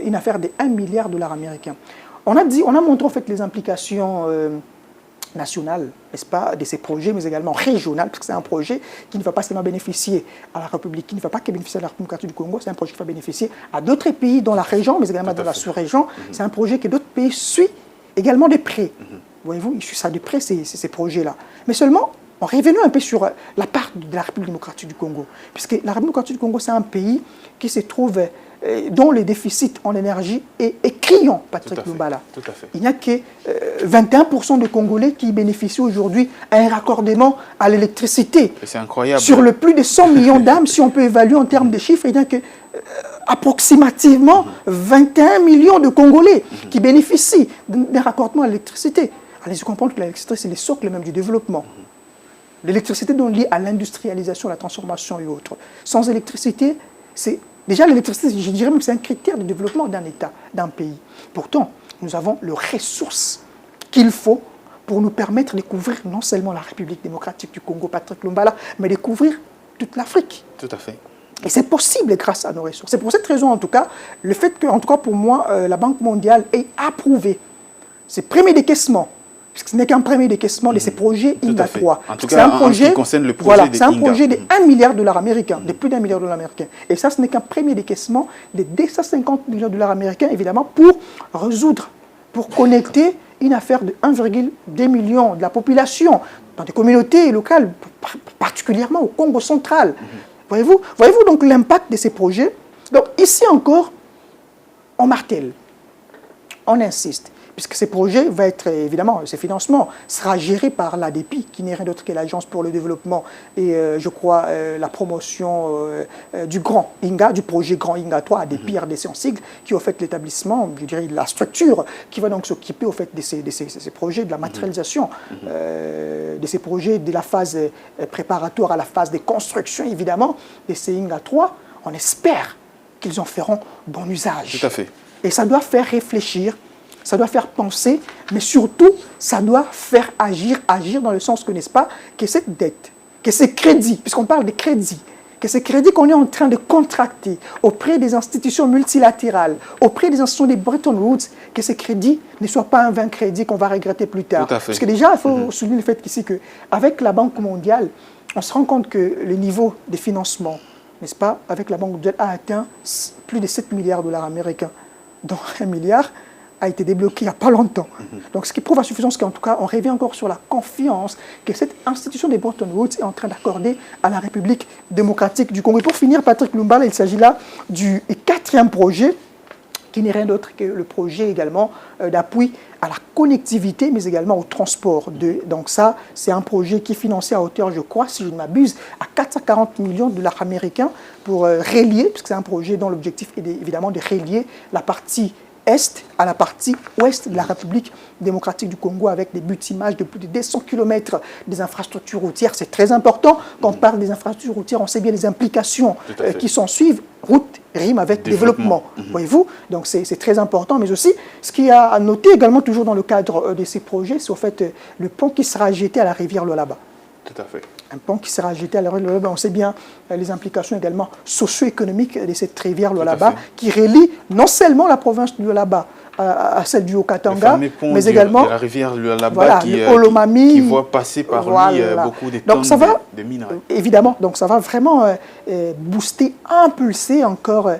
une affaire de 1 milliard de dollars américains. On a montré en fait les implications nationales, n'est-ce pas, de ces projets, mais également régionales, parce que c'est un projet qui ne va pas seulement bénéficier à la République, qui ne va pas que bénéficier à la République du Congo, c'est un projet qui va bénéficier à d'autres pays dans la région, mais également dans la sous-région. C'est un projet que d'autres pays suivent également de près. Voyez-vous, ils suivent ça de près, ces projets-là. Mais seulement, en revenant un peu sur la part de la République démocratique du Congo, puisque la République démocratique du Congo, c'est un pays qui se trouve, dont le déficit en énergie est criant, Patrick Lumbala. Tout à fait. Il n'y a que 21% de Congolais qui bénéficient aujourd'hui à un raccordement à l'électricité. C'est incroyable. Sur le plus de 100 millions d'âmes, si on peut évaluer en termes de chiffres, il n'y a que approximativement 21 millions de Congolais qui bénéficient d'un raccordement à l'électricité. Allez-y comprendre que l'électricité, c'est le socle même du développement. L'électricité donc liée à l'industrialisation, la transformation et autres. Sans électricité, c'est déjà l'électricité, je dirais même que c'est un critère de développement d'un État, d'un pays. Pourtant, nous avons les ressources qu'il faut pour nous permettre de couvrir non seulement la République démocratique du Congo, Patrick Lumbala, mais de couvrir toute l'Afrique. Tout à fait. Et c'est possible grâce à nos ressources. C'est pour cette raison, en tout cas, le fait que, en tout cas pour moi, la Banque mondiale ait approuvé ces premiers décaissements, puisque ce n'est qu'un premier décaissement de ces projets INGA 3. En tout cas, en ce qui concerne le projet voilà, de c'est un INGA. projet de 1 milliard de dollars américains, de plus d'1 milliard de dollars américains. Et ça, ce n'est qu'un premier décaissement de 250 millions de dollars américains, évidemment, pour résoudre, pour connecter une affaire de 1,2 million de la population dans des communautés locales, particulièrement au Congo central. Voyez-vous donc l'impact de ces projets. Donc ici encore, on martèle, on insiste, puisque ces projets vont être, évidemment, ces financements sera géré par l'ADEPI, qui n'est rien d'autre que l'Agence pour le développement et, je crois, la promotion du Grand INGA, du projet Grand INGA 3, ADEPI, RDC en sigle, qui est au fait l'établissement, je dirais, la structure, qui va donc s'occuper au fait de ces projets, de la matérialisation de ces projets, de la phase préparatoire à la phase de construction, évidemment, de ces INGA 3. On espère qu'ils en feront bon usage. Tout à fait. Et ça doit faire réfléchir, ça doit faire penser, mais surtout, ça doit faire agir dans le sens que, n'est-ce pas, que cette dette, que ces crédits, puisqu'on parle des crédits que ces crédits qu'on est en train de contracter auprès des institutions multilatérales, auprès des institutions des Bretton Woods, que ces crédits ne soient pas un vain crédit qu'on va regretter plus tard. Parce que déjà, il faut souligner le fait qu'ici, qu'avec la Banque mondiale, on se rend compte que le niveau de financement, n'est-ce pas, avec la Banque mondiale, a atteint plus de 7 milliards de dollars américains, dont 1 milliard a été débloqué il n'y a pas longtemps. Donc, ce qui prouve à suffisance qu'en tout cas, on revient encore sur la confiance que cette institution des Bretton Woods est en train d'accorder à la République démocratique du Congo. Et pour finir, Patrick Lumbala, il s'agit là du 4e projet, qui n'est rien d'autre que le projet également d'appui à la connectivité, mais également au transport. Donc ça, c'est un projet qui est financé à hauteur, je crois, si je ne m'abuse, à 440 millions de dollars américains pour relier, puisque c'est un projet dont l'objectif est évidemment de relier la partie est à la partie ouest de la République démocratique du Congo avec des buts-images de plus de 200 km des infrastructures routières. C'est très important. Quand on parle des infrastructures routières, on sait bien les implications qui s'en suivent. Route rime avec développement. Voyez-vous? Donc c'est très important. Mais aussi, ce qu'il y a à noter également toujours dans le cadre de ces projets, c'est au fait le pont qui sera jeté à la rivière Lualaba. Tout à fait. Un pont qui sera jeté à la rivière Lualaba. On sait bien les implications également socio-économiques de cette rivière Lualaba qui relie non seulement la province de Lualaba à celle du Haut-Katanga, mais également de la rivière Lualaba voilà, qui voit passer par lui beaucoup de tonnes de minerais. Évidemment, donc ça va vraiment booster, impulser encore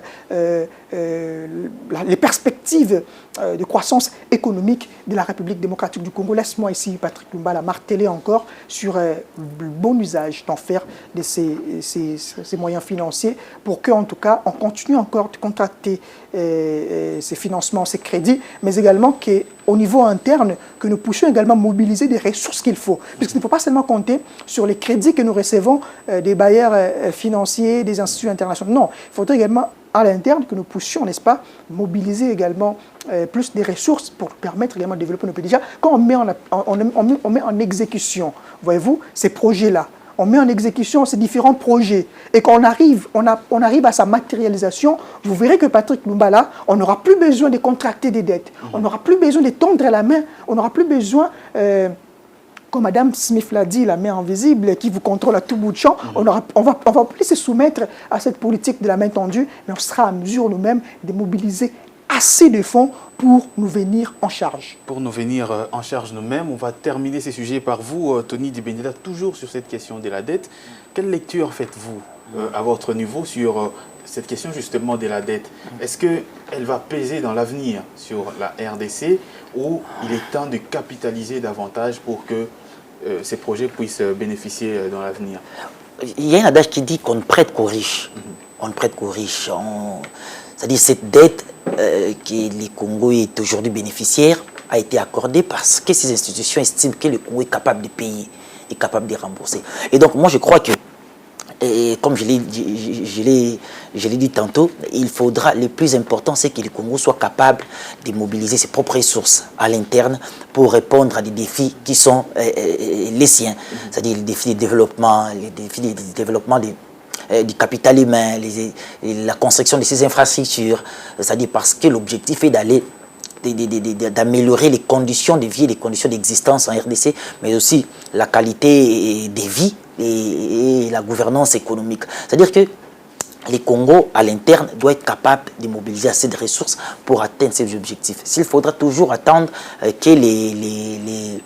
les perspectives de croissance économique de la République démocratique du Congo. Laisse-moi ici, Patrick Lumbala, marteler encore sur le bon usage d'en faire de ces moyens financiers pour qu'en tout cas, on continue encore de contracter ces financements, ces crédits, mais également qu'au niveau interne, que nous puissions également mobiliser des ressources qu'il faut. Puisqu'il ne faut pas seulement compter sur les crédits que nous recevons des bailleurs financiers, des instituts internationaux. Non, il faudrait également à l'interne que nous puissions, n'est-ce pas, mobiliser également plus des ressources pour permettre également de développer nos pays. Déjà, quand on met en exécution, voyez-vous, ces projets-là, on met en exécution ces différents projets et qu'on arrive, on arrive à sa matérialisation, vous verrez que Patrick Lumbala, on n'aura plus besoin de contracter des dettes, on n'aura plus besoin de tendre la main, on n'aura plus besoin... comme Madame Smith l'a dit, la main invisible qui vous contrôle à tout bout de champ, on va plus se soumettre à cette politique de la main tendue, mais on sera à mesure nous-mêmes de mobiliser assez de fonds pour nous venir en charge. Pour nous venir en charge nous-mêmes, on va terminer ces sujets par vous, Tony Dibendela, toujours sur cette question de la dette. Quelle lecture faites-vous à votre niveau sur cette question justement de la dette? Est-ce qu'elle va peser dans l'avenir sur la RDC ou il est temps de capitaliser davantage pour que ces projets puissent bénéficier dans l'avenir? Il y a un adage qui dit qu'on ne prête qu'aux riches. On ne prête qu'aux riches. C'est-à-dire cette dette que le Congo est aujourd'hui bénéficiaire a été accordée parce que ces institutions estiment que le Congo est capable de payer, est capable de rembourser. Et donc moi je crois que, et comme je l'ai dit tantôt, il faudra, le plus important, c'est que le Congo soit capable de mobiliser ses propres ressources à l'interne pour répondre à des défis qui sont les siens. C'est-à-dire les défis de développement, du capital humain, la construction de ces infrastructures. C'est-à-dire parce que l'objectif est d'améliorer les conditions de vie, les conditions d'existence en RDC, mais aussi la qualité des vies et la gouvernance économique. C'est-à-dire que le Congo, à l'interne, doit être capable de mobiliser assez de ressources pour atteindre ces objectifs. S'il faudra toujours attendre que les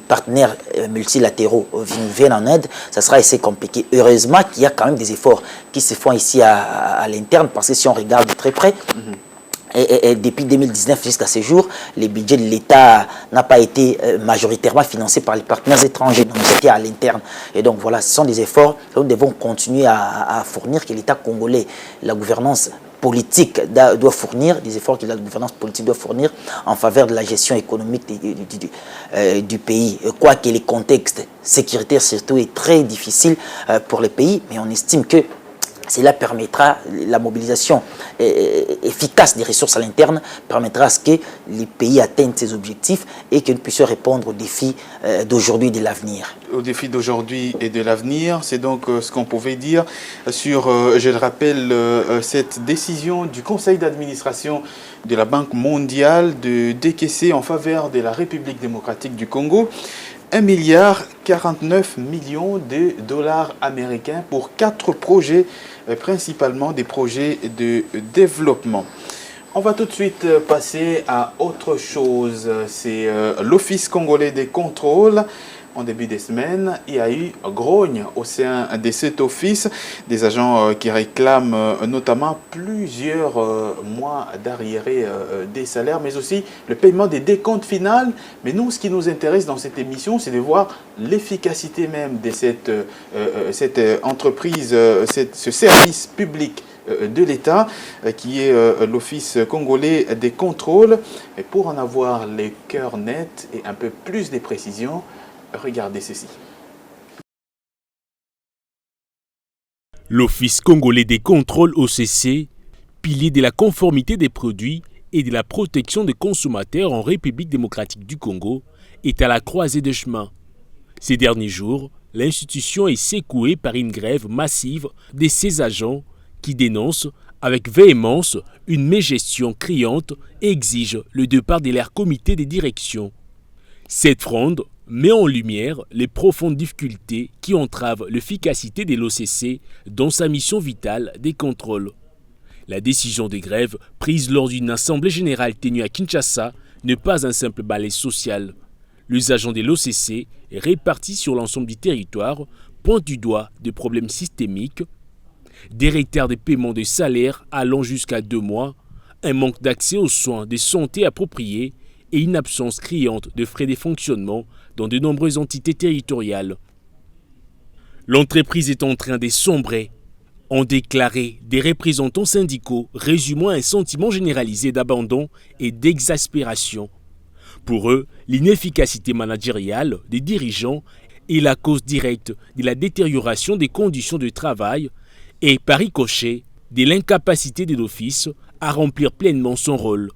partenaires multilatéraux viennent en aide, ça sera assez compliqué. Heureusement qu'il y a quand même des efforts qui se font ici à l'interne, parce que si on regarde de très près, et depuis 2019 jusqu'à ce jour, le budget de l'État n'a pas été majoritairement financé par les partenaires étrangers, donc c'était à l'interne. Et donc voilà, ce sont des efforts que nous devons continuer à fournir, que l'État congolais, la gouvernance politique doit fournir, des efforts que la gouvernance politique doit fournir en faveur de la gestion économique du pays. Quoique le contexte sécuritaire surtout est très difficile pour le pays, mais on estime que cela permettra, la mobilisation efficace des ressources à l'interne permettra à ce que les pays atteignent ces objectifs et que nous puissions répondre aux défis d'aujourd'hui et de l'avenir. Aux défis d'aujourd'hui et de l'avenir, c'est donc ce qu'on pouvait dire sur, je le rappelle, cette décision du conseil d'administration de la Banque mondiale de décaisser en faveur de la République démocratique du Congo 1,49 milliard de dollars américains pour 4 projets, principalement des projets de développement. On va tout de suite passer à autre chose. C'est l'Office congolais des contrôles. En début de semaine, il y a eu grogne au sein de cet office, des agents qui réclament notamment plusieurs mois d'arriérés des salaires, mais aussi le paiement des décomptes finaux. Mais nous, ce qui nous intéresse dans cette émission, c'est de voir l'efficacité même de cette entreprise, ce service public de l'État, qui est l'Office congolais des contrôles. Et pour en avoir les cœurs nets et un peu plus de précisions, regardez ceci. L'Office congolais des contrôles OCC, pilier de la conformité des produits et de la protection des consommateurs en République démocratique du Congo, est à la croisée des chemins. Ces derniers jours, l'institution est secouée par une grève massive de ses agents qui dénoncent avec véhémence une mégestion criante et exigent le départ de leur comité de direction. Cette fronde met en lumière les profondes difficultés qui entravent l'efficacité de l'OCC dans sa mission vitale des contrôles. La décision de grève prise lors d'une assemblée générale tenue à Kinshasa n'est pas un simple balai social. Les agents de l'OCC, répartis sur l'ensemble du territoire, pointent du doigt des problèmes systémiques, des retards de paiement de salaires allant jusqu'à 2 mois, un manque d'accès aux soins de santé appropriés et une absence criante de frais de fonctionnement dans de nombreuses entités territoriales. L'entreprise est en train de sombrer, ont déclaré des représentants syndicaux, résumant un sentiment généralisé d'abandon et d'exaspération. Pour eux, l'inefficacité managériale des dirigeants est la cause directe de la détérioration des conditions de travail et, par ricochet, de l'incapacité de l'Office à remplir pleinement son rôle.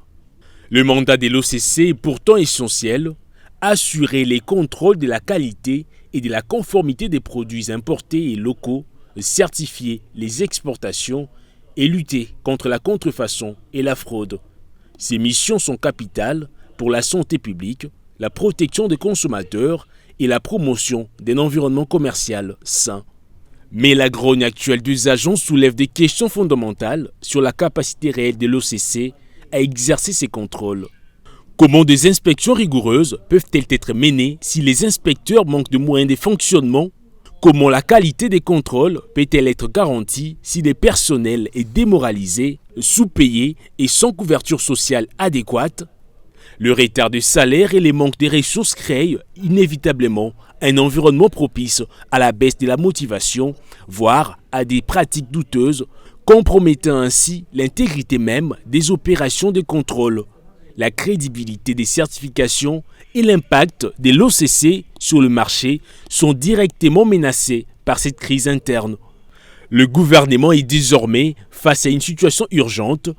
Le mandat de l'OCC est pourtant essentiel, assurer les contrôles de la qualité et de la conformité des produits importés et locaux, certifier les exportations et lutter contre la contrefaçon et la fraude. Ces missions sont capitales pour la santé publique, la protection des consommateurs et la promotion d'un environnement commercial sain. Mais la grogne actuelle des agents soulève des questions fondamentales sur la capacité réelle de l'OCC à exercer ces contrôles. Comment des inspections rigoureuses peuvent-elles être menées si les inspecteurs manquent de moyens de fonctionnement? Comment la qualité des contrôles peut-elle être garantie si le personnel est démoralisé, sous-payé et sans couverture sociale adéquate? Le retard de salaire et les manques de ressources créent inévitablement un environnement propice à la baisse de la motivation, voire à des pratiques douteuses, compromettant ainsi l'intégrité même des opérations de contrôle. La crédibilité des certifications et l'impact de l'OCC sur le marché sont directement menacés par cette crise interne. Le gouvernement est désormais face à une situation urgente.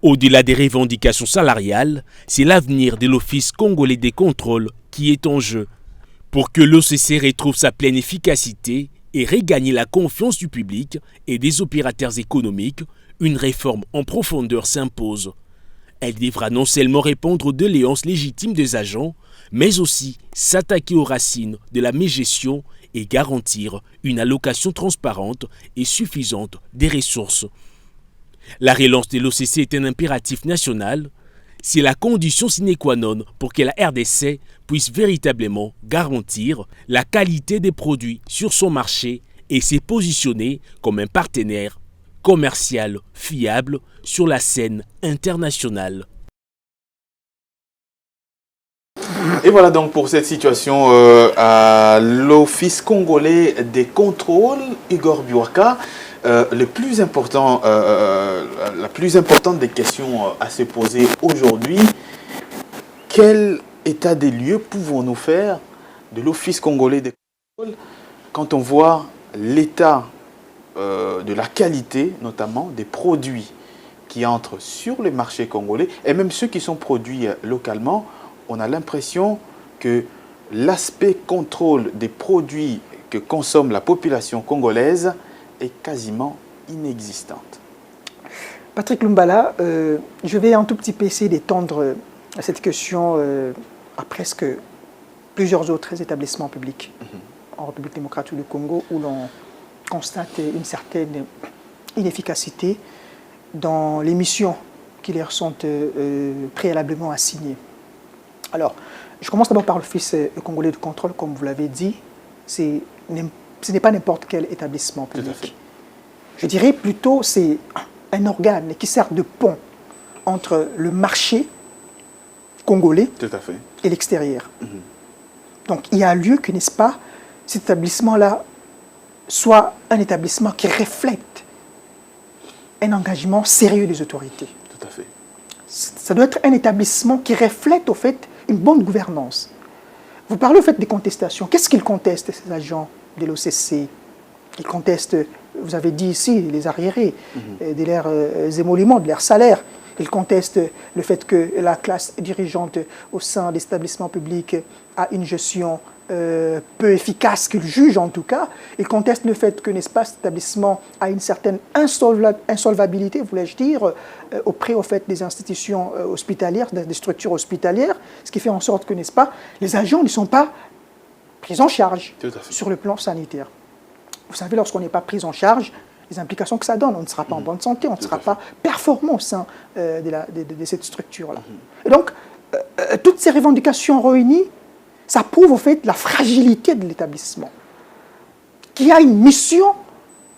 Au-delà des revendications salariales, c'est l'avenir de l'Office congolais des contrôles qui est en jeu. Pour que l'OCC retrouve sa pleine efficacité et regagner la confiance du public et des opérateurs économiques, une réforme en profondeur s'impose. Elle devra non seulement répondre aux doléances légitimes des agents, mais aussi s'attaquer aux racines de la mégestion et garantir une allocation transparente et suffisante des ressources. La relance de l'OCC est un impératif national. C'est la condition sine qua non pour que la RDC puisse véritablement garantir la qualité des produits sur son marché et se positionner comme un partenaire commercial fiable sur la scène internationale. Et voilà donc pour cette situation à l'Office congolais des contrôles, Igor Biwaka. La plus importante des questions à se poser aujourd'hui, quel état des lieux pouvons-nous faire de l'Office congolais des contrôles quand on voit l'état de la qualité, notamment des produits qui entrent sur le marché congolais et même ceux qui sont produits localement? On a l'impression que l'aspect contrôle des produits que consomme la population congolaise est quasiment inexistante. Patrick Lumbala, je vais un tout petit peu essayer d'étendre cette question à presque plusieurs autres établissements publics en République démocratique du Congo où l'on constate une certaine inefficacité dans les missions qui leur sont préalablement assignées. Alors, je commence d'abord par l'Office congolais de contrôle, comme vous l'avez dit. Ce n'est pas n'importe quel établissement public. Je dirais plutôt c'est un organe qui sert de pont entre le marché congolais et l'extérieur. Donc, il y a lieu que, n'est-ce pas, cet établissement-là soit un établissement qui reflète un engagement sérieux des autorités. Tout à fait. Ça doit être un établissement qui reflète, au fait, une bonne gouvernance. Vous parlez, au fait, des contestations. Qu'est-ce qu'ils contestent, ces agents de l'OCC? Ils contestent, vous avez dit ici, les arriérés, de leurs émoluments, de leurs salaires. Ils contestent le fait que la classe dirigeante au sein des établissements publics a une gestion peu efficace qu'ils jugent en tout cas. Ils contestent le fait que, n'est-ce pas, cet établissement a une certaine insolvabilité, voulais-je dire, auprès au fait, des institutions hospitalières, des structures hospitalières, ce qui fait en sorte que, n'est-ce pas, les agents ne sont pas pris en charge sur le plan sanitaire. Vous savez, lorsqu'on n'est pas pris en charge, les implications que ça donne, on ne sera pas en bonne santé, on ne sera pas performant au sein de cette structure-là. Et donc, toutes ces revendications réunies, ça prouve au fait la fragilité de l'établissement, qui a une mission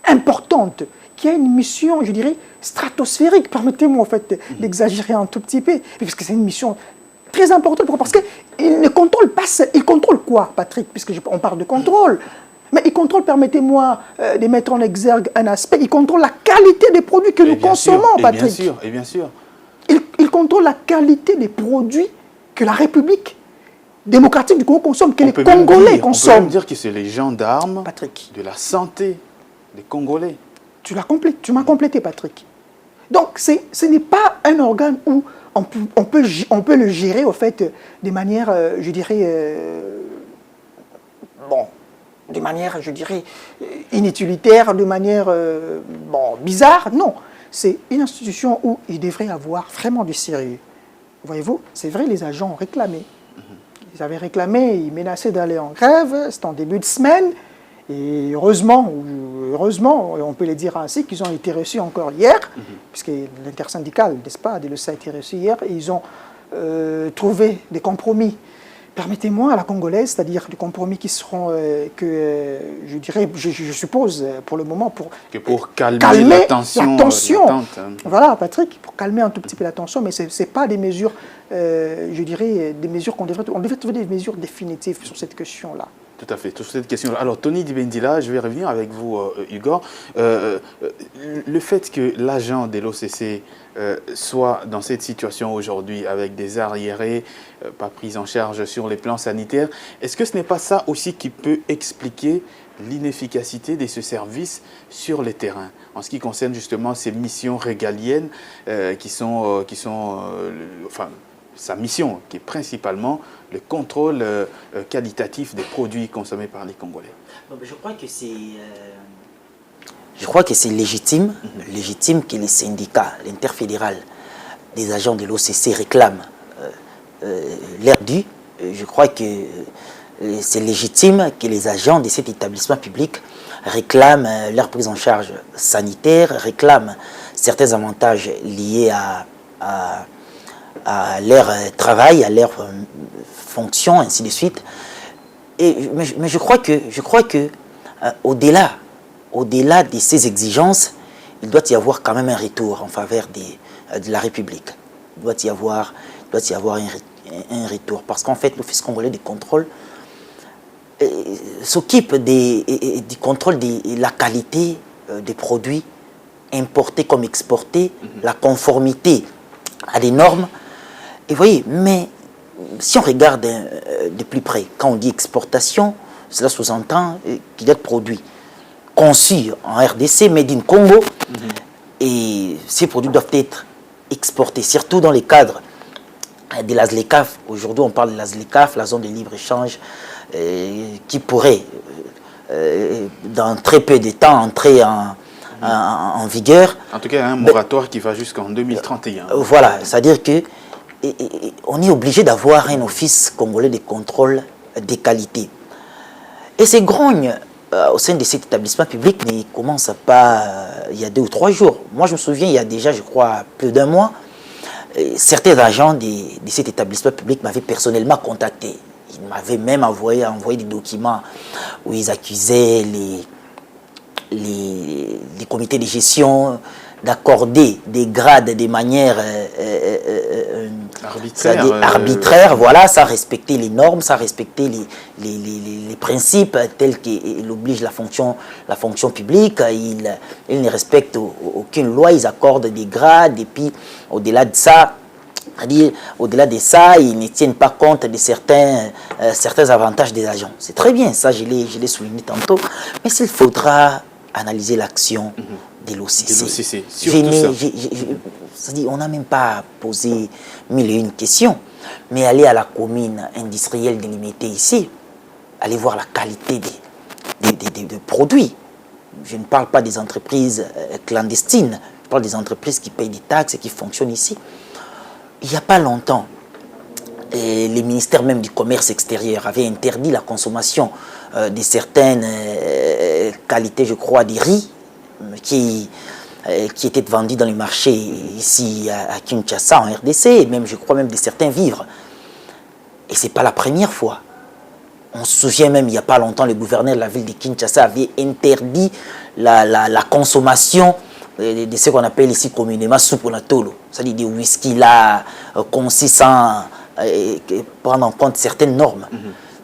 importante, qui a une mission, je dirais, stratosphérique. Permettez-moi en fait d'exagérer un tout petit peu, parce que c'est une mission très importante. Pourquoi? Parce qu'il ne contrôle pas, il contrôle quoi, Patrick, puisque on parle de contrôle. Mais il contrôle, permettez-moi de mettre en exergue un aspect, il contrôle la qualité des produits que nous consommons, Patrick. Et bien sûr. Il contrôle la qualité des produits que la République démocratique du Congo consomme, que les Congolais consomment. On peut même dire que c'est les gendarmes, Patrick, de la santé des Congolais. Tu m'as complété, Patrick. Donc, ce n'est pas un organe où on peut le gérer, au fait, de manière, je dirais, de manière, je dirais, inutilitaire, de manière, bizarre. Non, c'est une institution où il devrait y avoir vraiment du sérieux. Voyez-vous, c'est vrai, les agents ont réclamé. Ils avaient réclamé, ils menaçaient d'aller en grève, c'était en début de semaine. Et heureusement, on peut le dire ainsi, qu'ils ont été reçus encore hier, puisque l'intersyndicale, n'est-ce pas, de l'ESA a été reçu hier, et ils ont trouvé des compromis. Permettez-moi, à la congolaise, c'est-à-dire des compromis qui seront, je dirais, je suppose, pour le moment, pour calmer la tension. Voilà, Patrick, pour calmer un tout petit peu la tension, mais ce n'est pas des mesures, je dirais, des mesures on devrait trouver des mesures définitives sur cette question-là. Tout à fait, sur cette question-là. Alors, Tony Dibendila, je vais revenir avec vous, Hugo. Le fait que l'agent de l'OCC soit dans cette situation aujourd'hui avec des arriérés, pas pris en charge sur les plans sanitaires, est-ce que ce n'est pas ça aussi qui peut expliquer l'inefficacité de ce service sur les terrains, en ce qui concerne justement ces missions régaliennes qui sont sa mission, qui est principalement le contrôle qualitatif des produits consommés par les Congolais? Je crois que c'est légitime, légitime que les syndicats, l'interfédéral des agents de l'OCC réclament l'air dû. Je crois que c'est légitime que les agents de cet établissement public réclament leur prise en charge sanitaire, réclament certains avantages liés à leur travail, à leur fonction, ainsi de suite. Mais je crois que au-delà de ces exigences, il doit y avoir quand même un retour en faveur de la République. Il doit y avoir un retour. Parce qu'en fait, l'Office congolais de contrôle s'occupe du contrôle de la qualité des produits importés comme exportés, la conformité à des normes. Et vous voyez, mais si on regarde de plus près, quand on dit exportation, cela sous-entend qu'il y a des produits conçus en RDC, made in Congo, et ces produits doivent être exportés, surtout dans les cadres de la ZLECAf. Aujourd'hui, on parle de la ZLECAf, la zone de libre-échange, qui pourrait, dans très peu de temps, entrer en vigueur. En tout cas, il y a un moratoire qui va jusqu'en 2031. Voilà, c'est-à-dire que on est obligé d'avoir un office congolais de contrôle des qualités. Et ces grognes au sein de cet établissement public ne commencent pas il y a 2 ou 3 jours. Moi, je me souviens, il y a déjà, je crois, plus d'1 mois, certains agents de cet établissement public m'avaient personnellement contacté. Ils m'avaient même envoyé des documents où ils accusaient les comités de gestion d'accorder des grades de manière arbitraire, voilà, sans respecter les normes, sans respecter les principes tels qu'ils obligent la fonction publique. Ils ne respectent aucune loi, ils accordent des grades et puis au-delà de ça, ils ne tiennent pas compte de certains avantages des agents. C'est très bien, ça je l'ai souligné tantôt, mais s'il faudra analyser l'action de l'OCC. On n'a même pas posé 1001 questions, mais aller à la commune industrielle délimitée ici, aller voir la qualité des produits. Je ne parle pas des entreprises clandestines, je parle des entreprises qui payent des taxes et qui fonctionnent ici. Il n'y a pas longtemps, les ministères même du commerce extérieur avaient interdit la consommation de certaines qualités, je crois, des riz qui étaient vendus dans les marchés ici à Kinshasa, en RDC, et même, je crois, même de certains vivres. Et ce n'est pas la première fois. On se souvient même, il n'y a pas longtemps, le gouverneur de la ville de Kinshasa avait interdit la consommation de ce qu'on appelle ici communément soupe na tolo, c'est-à-dire des whisky là, concis sans prendre en compte certaines normes.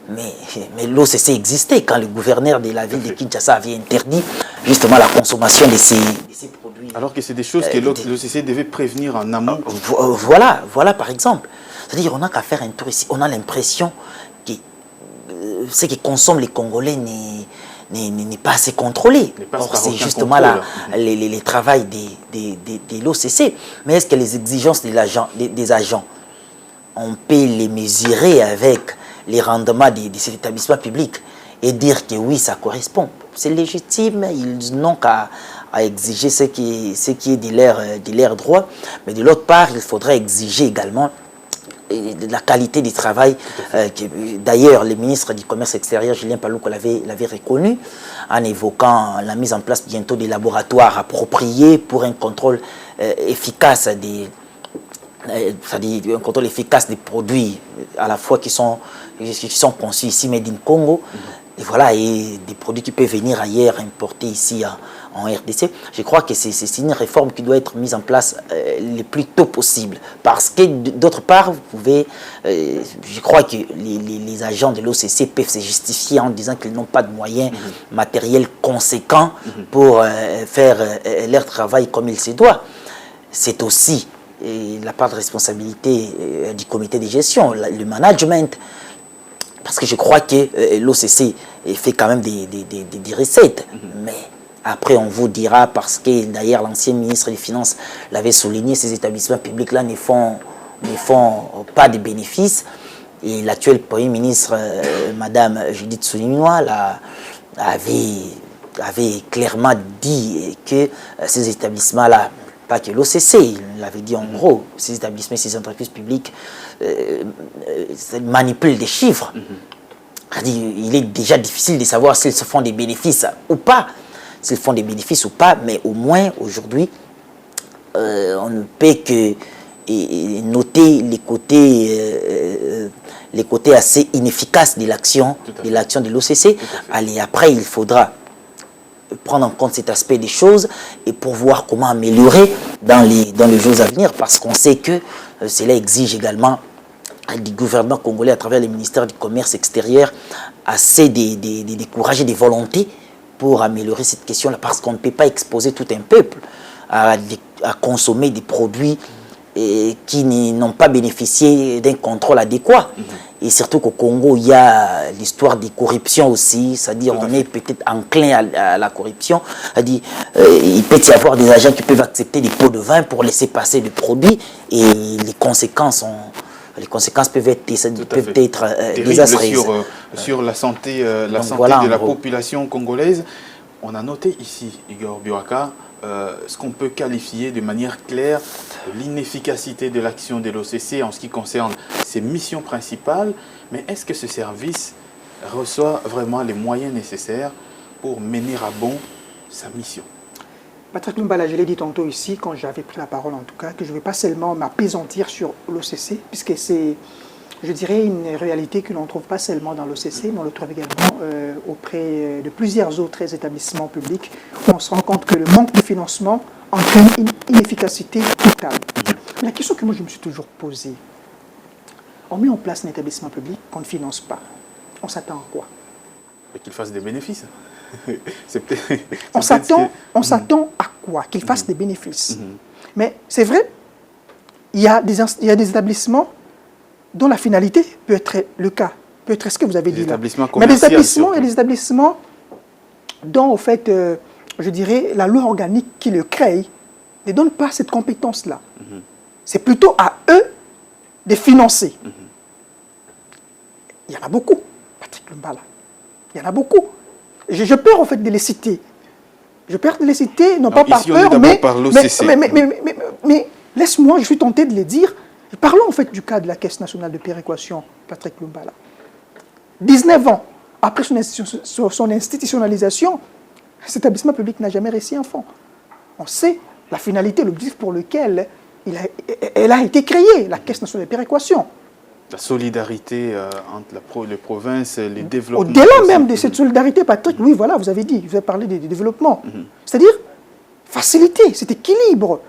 Mais l'OCC existait quand le gouverneur de la ville de Kinshasa avait interdit justement la consommation de ces produits. Alors que c'est des choses que l'OCC devait prévenir en amont. Voilà par exemple. C'est-à-dire on n'a qu'à faire un tour ici. On a l'impression que ce que consomment les Congolais n'est pas assez contrôlé. Or, c'est justement le travail de l'OCC. Mais est-ce que les exigences des agents, on peut les mesurer avec les rendements de cet établissement public et dire que oui, ça correspond? C'est légitime, ils n'ont qu'à exiger ce qui est de leur droit. Mais de l'autre part, il faudrait exiger également de la qualité du travail. D'ailleurs, le ministre du Commerce extérieur, Julien Paluku, l'avait reconnu en évoquant la mise en place bientôt des laboratoires appropriés pour un contrôle efficace un contrôle efficace des produits à la fois qui sont conçus ici, made in Congo, et voilà, et des produits qui peuvent venir ailleurs, importés ici en RDC. Je crois que c'est une réforme qui doit être mise en place le plus tôt possible. Parce que, d'autre part, vous pouvez... je crois que les agents de l'OCC peuvent se justifier en disant qu'ils n'ont pas de moyens matériels conséquents pour faire leur travail comme il se doit. C'est aussi la part de responsabilité du comité de gestion, le management. Parce que je crois que l'OCC fait quand même des recettes. Mais après, on vous dira, parce que d'ailleurs l'ancien ministre des Finances l'avait souligné, ces établissements publics-là ne font pas de bénéfices. Et l'actuel Premier ministre, Madame Judith Soulinois, avait clairement dit que ces établissements-là, pas que l'OCC, il l'avait dit en gros, ces établissements, ces entreprises publiques manipulent des chiffres. Il est déjà difficile de savoir s'ils se font des bénéfices ou pas. S'ils font des bénéfices ou pas, mais au moins aujourd'hui, on ne peut que noter les côtés assez inefficaces de l'action de l'OCC. Allez, après, il faudra prendre en compte cet aspect des choses et pour voir comment améliorer dans les jours à venir, parce qu'on sait que cela exige également du gouvernement congolais à travers le ministère du Commerce extérieur assez de courage et de volonté pour améliorer cette question-là, parce qu'on ne peut pas exposer tout un peuple à consommer des produits qui n'ont pas bénéficié d'un contrôle adéquat. Et surtout qu'au Congo, il y a l'histoire des corruptions aussi, c'est-à-dire on est peut-être enclin à la corruption. C'est-à-dire il peut y avoir des agents qui peuvent accepter des pots de vin pour laisser passer des produits et les conséquences peuvent être désastreuses. Sur la santé, de la population congolaise. On a noté ici, Igor Biwaka, ce qu'on peut qualifier de manière claire l'inefficacité de l'action de l'OCC en ce qui concerne ses missions principales. Mais est-ce que ce service reçoit vraiment les moyens nécessaires pour mener à bon sa mission. Patrick Lumbala, je l'ai dit tantôt ici, quand j'avais pris la parole en tout cas, que je ne vais pas seulement m'apaisantir sur l'OCC, puisque c'est, je dirais, une réalité que l'on ne trouve pas seulement dans l'OCC, mais on le trouve également auprès de plusieurs autres établissements publics, où on se rend compte que le manque de financement entraîne une inefficacité totale. Mais la question que moi je me suis toujours posée, on met en place un établissement public qu'on ne finance pas. On s'attend à quoi? Qu'il fasse des bénéfices. On s'attend à quoi? Qu'il fasse des bénéfices. Mais c'est vrai, il y a des établissements dont la finalité peut être le cas, peut être ce que vous avez dit là. Mais il y a des établissements dont, au fait, je dirais, la loi organique qui le crée ne donne pas cette compétence-là. C'est plutôt à eux de financer. Il y en a beaucoup, Patrick Lumbala. Il y en a beaucoup. Je peur, en fait, de les citer. Je peur de les citer, non pas par peur, mais laisse-moi, je suis tenté de les dire. Parlons, en fait, du cas de la Caisse nationale de péréquation, Patrick Lumbala. 19 ans après son institutionnalisation, cet établissement public n'a jamais reçu un fonds. On sait la finalité, l'objectif pour lequel elle a été créée, la Caisse nationale de péréquation. La solidarité entre les provinces, les développements. Au-delà même de cette solidarité, Patrick, oui, voilà, vous avez dit, vous avez parlé des développements. C'est-à-dire faciliter cet équilibre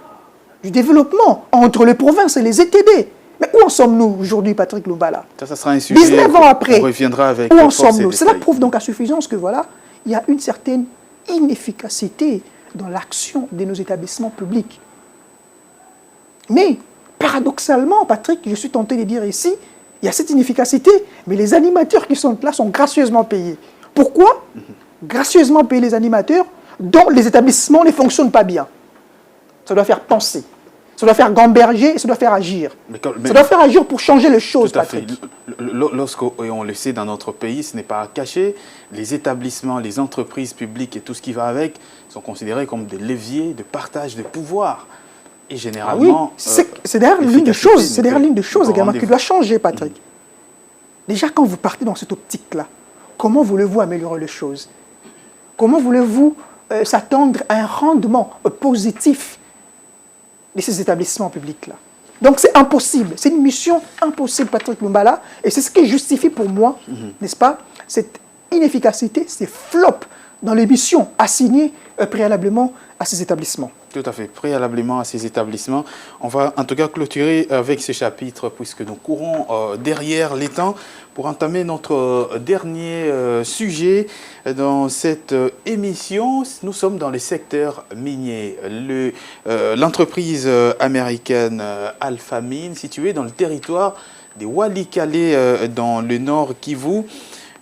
du développement entre les provinces et les ETD. Mais où en sommes-nous aujourd'hui, Patrick Lumbala? Ça sera un sujet. 19 ans après, on reviendra avec où en sommes-nous? Cela prouve donc à suffisance que voilà, il y a une certaine inefficacité dans l'action de nos établissements publics. Mais paradoxalement, Patrick, je suis tenté de dire ici, il y a cette inefficacité, mais les animateurs qui sont là sont gracieusement payés. Pourquoi? Gracieusement payés les animateurs dont les établissements ne fonctionnent pas bien. Ça doit faire penser, ça doit faire gamberger et ça doit faire agir. Ça doit faire agir pour changer les choses, Patrick. Lorsqu'on le sait dans notre pays, ce n'est pas caché, les établissements, les entreprises publiques et tout ce qui va avec sont considérés comme des leviers de partage de pouvoir. Et généralement, c'est derrière l'une des choses, également qui doit changer, Patrick. Déjà, quand vous partez dans cette optique-là, comment voulez-vous améliorer les choses? Comment voulez-vous s'attendre à un rendement positif de ces établissements publics-là? Donc, c'est impossible. C'est une mission impossible, Patrick Lumbala. Et c'est ce qui justifie pour moi, n'est-ce pas, cette inefficacité, ces flops dans les missions assignées préalablement à ces établissements. Tout à fait, préalablement à ces établissements. On va en tout cas clôturer avec ce chapitre puisque nous courons derrière les temps pour entamer notre dernier sujet dans cette émission. Nous sommes dans le secteur minier. L'entreprise américaine Alphamine, située dans le territoire des Walikale dans le nord Kivu,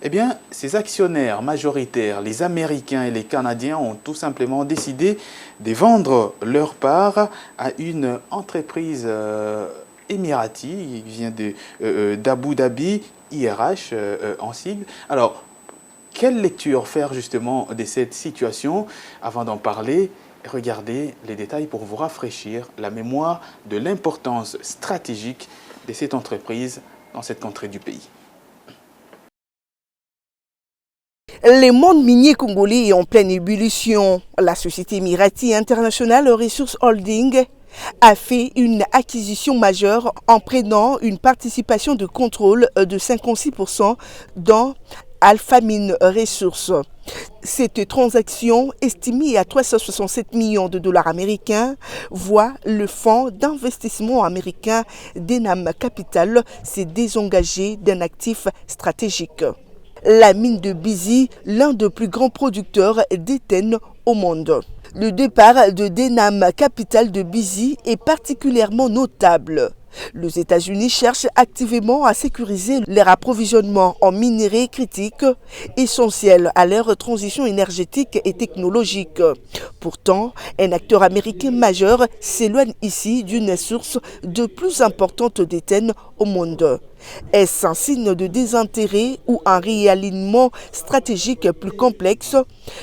eh bien, ces actionnaires majoritaires, les Américains et les Canadiens, ont tout simplement décidé de vendre leur part à une entreprise émiratie qui vient d'Abu Dhabi, IRH en sigle. Alors, quelle lecture faire justement de cette situation? Avant d'en parler, regardez les détails pour vous rafraîchir la mémoire de l'importance stratégique de cette entreprise dans cette contrée du pays. Le monde minier congolais est en pleine ébullition. La société Emirati International Resources Holding a fait une acquisition majeure en prenant une participation de contrôle de 56% dans Alphamine Resources. Cette transaction, estimée à 367 millions de dollars américains, voit le fonds d'investissement américain Denham Capital se désengager d'un actif stratégique. La mine de Bizi, l'un des plus grands producteurs d'éthène au monde. Le départ de Denham Capital de Bizi est particulièrement notable. Les États-Unis cherchent activement à sécuriser leur approvisionnement en minerais critiques, essentiels à leur transition énergétique et technologique. Pourtant, un acteur américain majeur s'éloigne ici d'une source de plus importante d'éthène au monde. Est-ce un signe de désintérêt ou un réalignement stratégique plus complexe?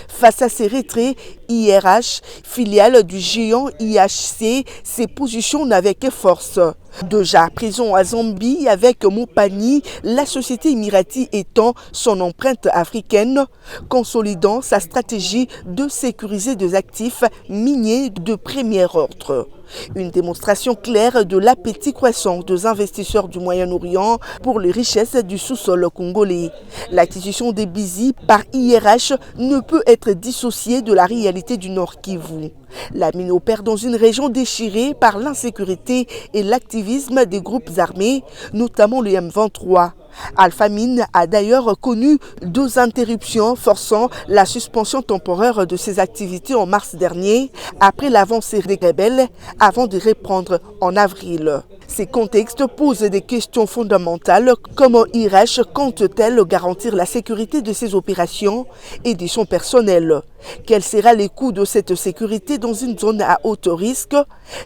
Face à ces retraits, IRH, filiale du géant IHC, ses positions n'avaient que force. Déjà présent à Zambie avec Mopani, la société émirati étend son empreinte africaine, consolidant sa stratégie de sécuriser des actifs miniers de premier ordre. Une démonstration claire de l'appétit croissant des investisseurs du Moyen-Orient pour les richesses du sous-sol congolais. L'acquisition des Bizi par IRH ne peut être dissociée de la réalité du Nord Kivu. La mine opère dans une région déchirée par l'insécurité et l'activisme des groupes armés, notamment le M23. Alpha Mine a d'ailleurs connu 2 interruptions forçant la suspension temporaire de ses activités en mars dernier, après l'avancée des rebelles, avant de reprendre en avril. Ces contextes posent des questions fondamentales. Comment IRH compte-t-elle garantir la sécurité de ses opérations et de son personnel? Quel sera le coût de cette sécurité dans une zone à haut risque?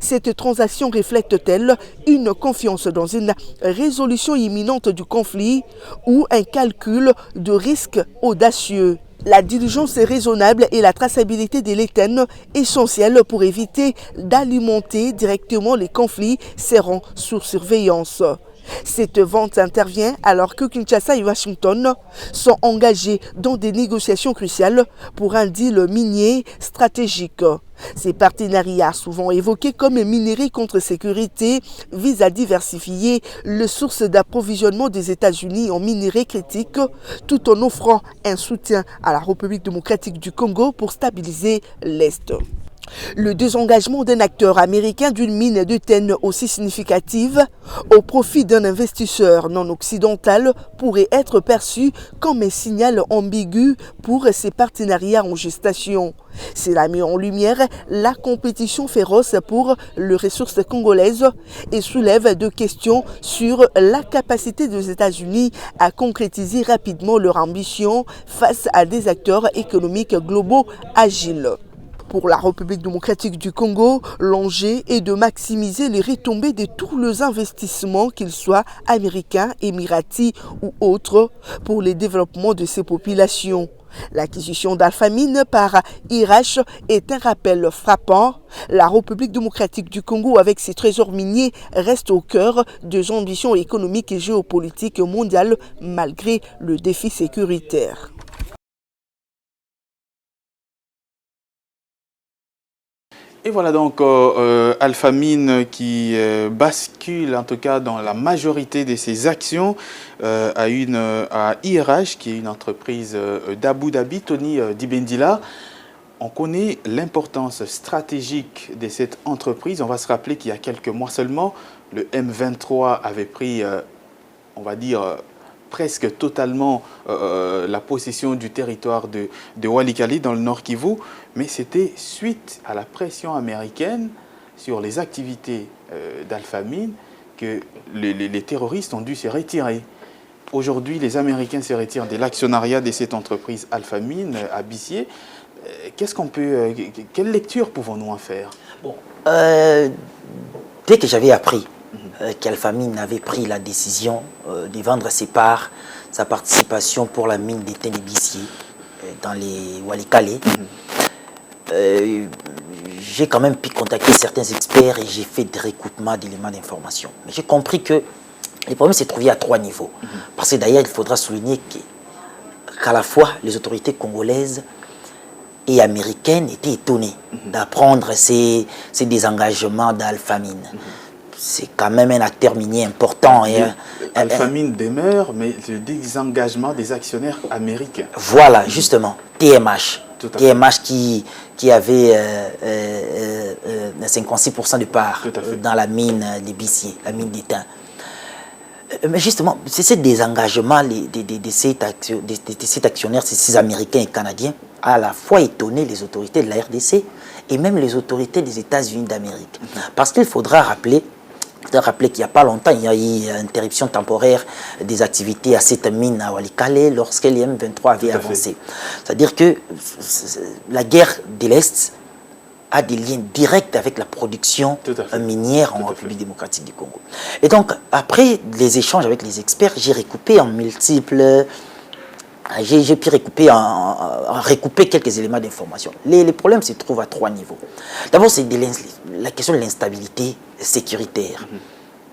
Cette transaction reflète-t-elle une confiance dans une résolution imminente du conflit ou un calcul de risque audacieux? La diligence est raisonnable et la traçabilité de l'éthène essentielle pour éviter d'alimenter directement les conflits seront sous surveillance. Cette vente intervient alors que Kinshasa et Washington sont engagés dans des négociations cruciales pour un deal minier stratégique. Ces partenariats, souvent évoqués comme minerais contre sécurité, visent à diversifier les sources d'approvisionnement des États-Unis en minerais critiques, tout en offrant un soutien à la République démocratique du Congo pour stabiliser l'Est. Le désengagement d'un acteur américain d'une mine d'éthène aussi significative au profit d'un investisseur non occidental pourrait être perçu comme un signal ambigu pour ces partenariats en gestation. Cela met en lumière la compétition féroce pour les ressources congolaises et soulève des questions sur la capacité des États-Unis à concrétiser rapidement leur ambition face à des acteurs économiques globaux agiles. Pour la République démocratique du Congo, l'enjeu est de maximiser les retombées de tous les investissements, qu'ils soient américains, émiratis ou autres, pour le développement de ces populations. L'acquisition d'Alpha Mine par IRH est un rappel frappant. La République démocratique du Congo, avec ses trésors miniers, reste au cœur des ambitions économiques et géopolitiques mondiales malgré le défi sécuritaire. Et voilà donc Alpha Mine qui bascule en tout cas dans la majorité de ses actions à IRH qui est une entreprise d'Abu Dhabi. Tony Dibendila, on connaît l'importance stratégique de cette entreprise. On va se rappeler qu'il y a quelques mois seulement, le M23 avait pris, on va dire, presque totalement la possession du territoire de Walikale dans le Nord Kivu, mais c'était suite à la pression américaine sur les activités d'Alpha Mine que les terroristes ont dû se retirer. Aujourd'hui, les Américains se retirent de l'actionnariat de cette entreprise Alpha Mine à Bissier. Quelle lecture pouvons-nous en faire? Bon, dès que j'avais appris qu'Alpha Mine avait pris la décision de vendre sa participation pour la mine d'éthène de Bissier dans les Walikale, j'ai quand même pu contacter certains experts et j'ai fait des recoupements d'éléments d'information. Mais j'ai compris que le problème s'est trouvé à 3 niveaux. Parce que d'ailleurs, il faudra souligner qu'à la fois les autorités congolaises et américaines étaient étonnées d'apprendre ces désengagements d'Alpha Mine. C'est quand même un acteur minier important. Alpha Mine demeure, mais le désengagement des actionnaires américains. Voilà, justement, TMH. TMH qui avait 56% de part dans la mine des Bissier, la mine d'étain. Mais justement, c'est ce désengagement de cet actionnaire, ces Américains et Canadiens, a à la fois étonné les autorités de la RDC et même les autorités des États-Unis d'Amérique. Parce qu'il faudra rappeler qu'il n'y a pas longtemps, il y a eu une interruption temporaire des activités à cette mine à Walikale lorsque les M23 avaient avancé. C'est-à-dire que la guerre de l'Est a des liens directs avec la production minière en République démocratique du Congo. Et donc, après les échanges avec les experts, j'ai recoupé en multiples... J'ai pu recouper quelques éléments d'information. Les problèmes se trouvent à 3 niveaux. D'abord, c'est la question de l'instabilité sécuritaire.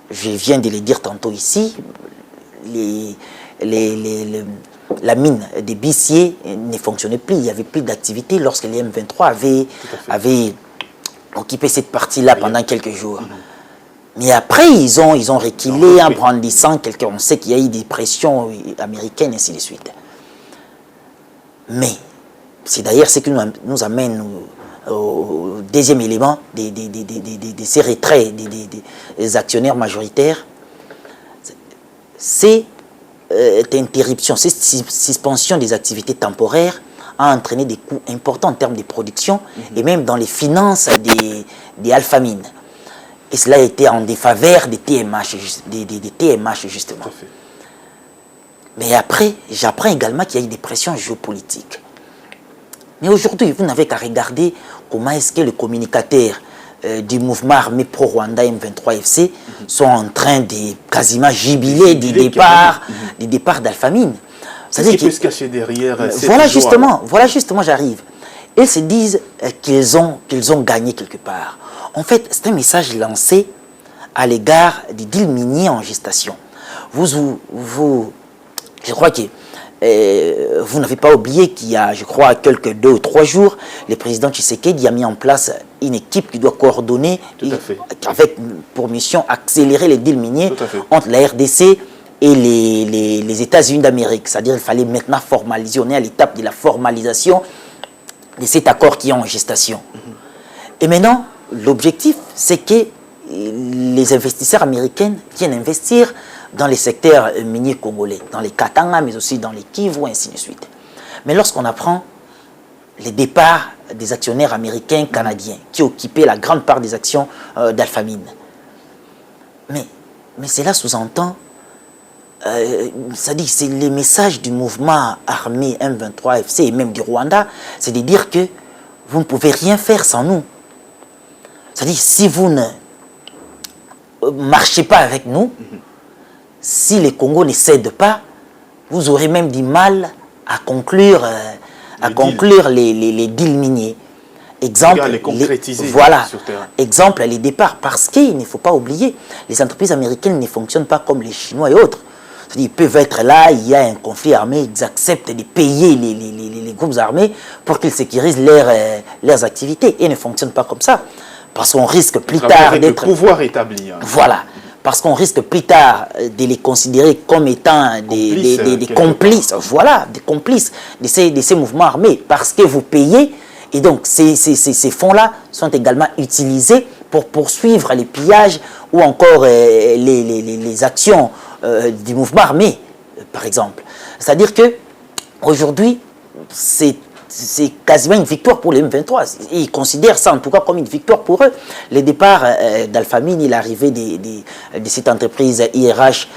Je viens de le dire tantôt ici, la mine des Bissiers ne fonctionnait plus, il n'y avait plus d'activité lorsque les M23 avaient occupé cette partie-là pendant quelques jours. Mais après, ils ont reculé en brandissant quelqu'un. On sait qu'il y a eu des pressions américaines, et ainsi de suite. Mais c'est d'ailleurs ce qui nous amène au deuxième élément de ces retraits des actionnaires majoritaires. Cette interruption, cette suspension des activités temporaires a entraîné des coûts importants en termes de production et même dans les finances des alphamines. Et cela a été en défaveur des TMH, justement. Mais après, j'apprends également qu'il y a eu des pressions géopolitiques. Mais aujourd'hui, vous n'avez qu'à regarder comment est-ce que les communicateurs du mouvement armé pro-Rwanda M23 FC sont en train de quasiment jubiler du départ d'Alphamine. Qu'est-ce qui peut se cacher derrière voilà justement, j'arrive. Ils se disent qu'ils ont gagné quelque part. En fait, c'est un message lancé à l'égard des deals miniers en gestation. Je crois que vous n'avez pas oublié qu'il y a, je crois, quelques 2 ou 3 jours, le président Tshisekedi a mis en place une équipe qui doit coordonner avec pour mission accélérer les deals miniers entre la RDC et les États-Unis d'Amérique. C'est-à-dire qu'il fallait maintenant formaliser, on est à l'étape de la formalisation de cet accord qui est en gestation. Et maintenant, l'objectif, c'est que les investisseurs américains viennent investir dans les secteurs miniers congolais, dans les Katanga, mais aussi dans les Kivu, ainsi de suite. Mais lorsqu'on apprend les départs des actionnaires américains, canadiens, qui occupaient la grande part des actions d'Alphamine, mais cela sous-entend, c'est les messages du mouvement armé M23 FC et même du Rwanda, c'est de dire que vous ne pouvez rien faire sans nous. C'est-à-dire, si vous ne marchez pas avec nous, si le Congo ne cède pas, vous aurez même du mal à conclure, les deals miniers. Exemple, les concrétiser sur terrain. Exemple, les départs. Parce qu'il ne faut pas oublier, les entreprises américaines ne fonctionnent pas comme les Chinois et autres. C'est-à-dire, ils peuvent être là, il y a un conflit armé, ils acceptent de payer les groupes armés pour qu'ils sécurisent leurs activités. Et ils ne fonctionnent pas comme ça. Parce qu'on risque plus tard d'être... pouvoir établi. Voilà. Parce qu'on risque plus tard de les considérer comme étant des complices. Voilà, des complices de ces mouvements armés. Parce que vous payez, et donc ces fonds-là sont également utilisés pour poursuivre les pillages ou encore les actions du mouvement armé, par exemple. C'est-à-dire que aujourd'hui, c'est quasiment une victoire pour les M23. Ils considèrent ça en tout cas comme une victoire pour eux. Le départ d'Alphamine, il est arrivé de cette entreprise IRH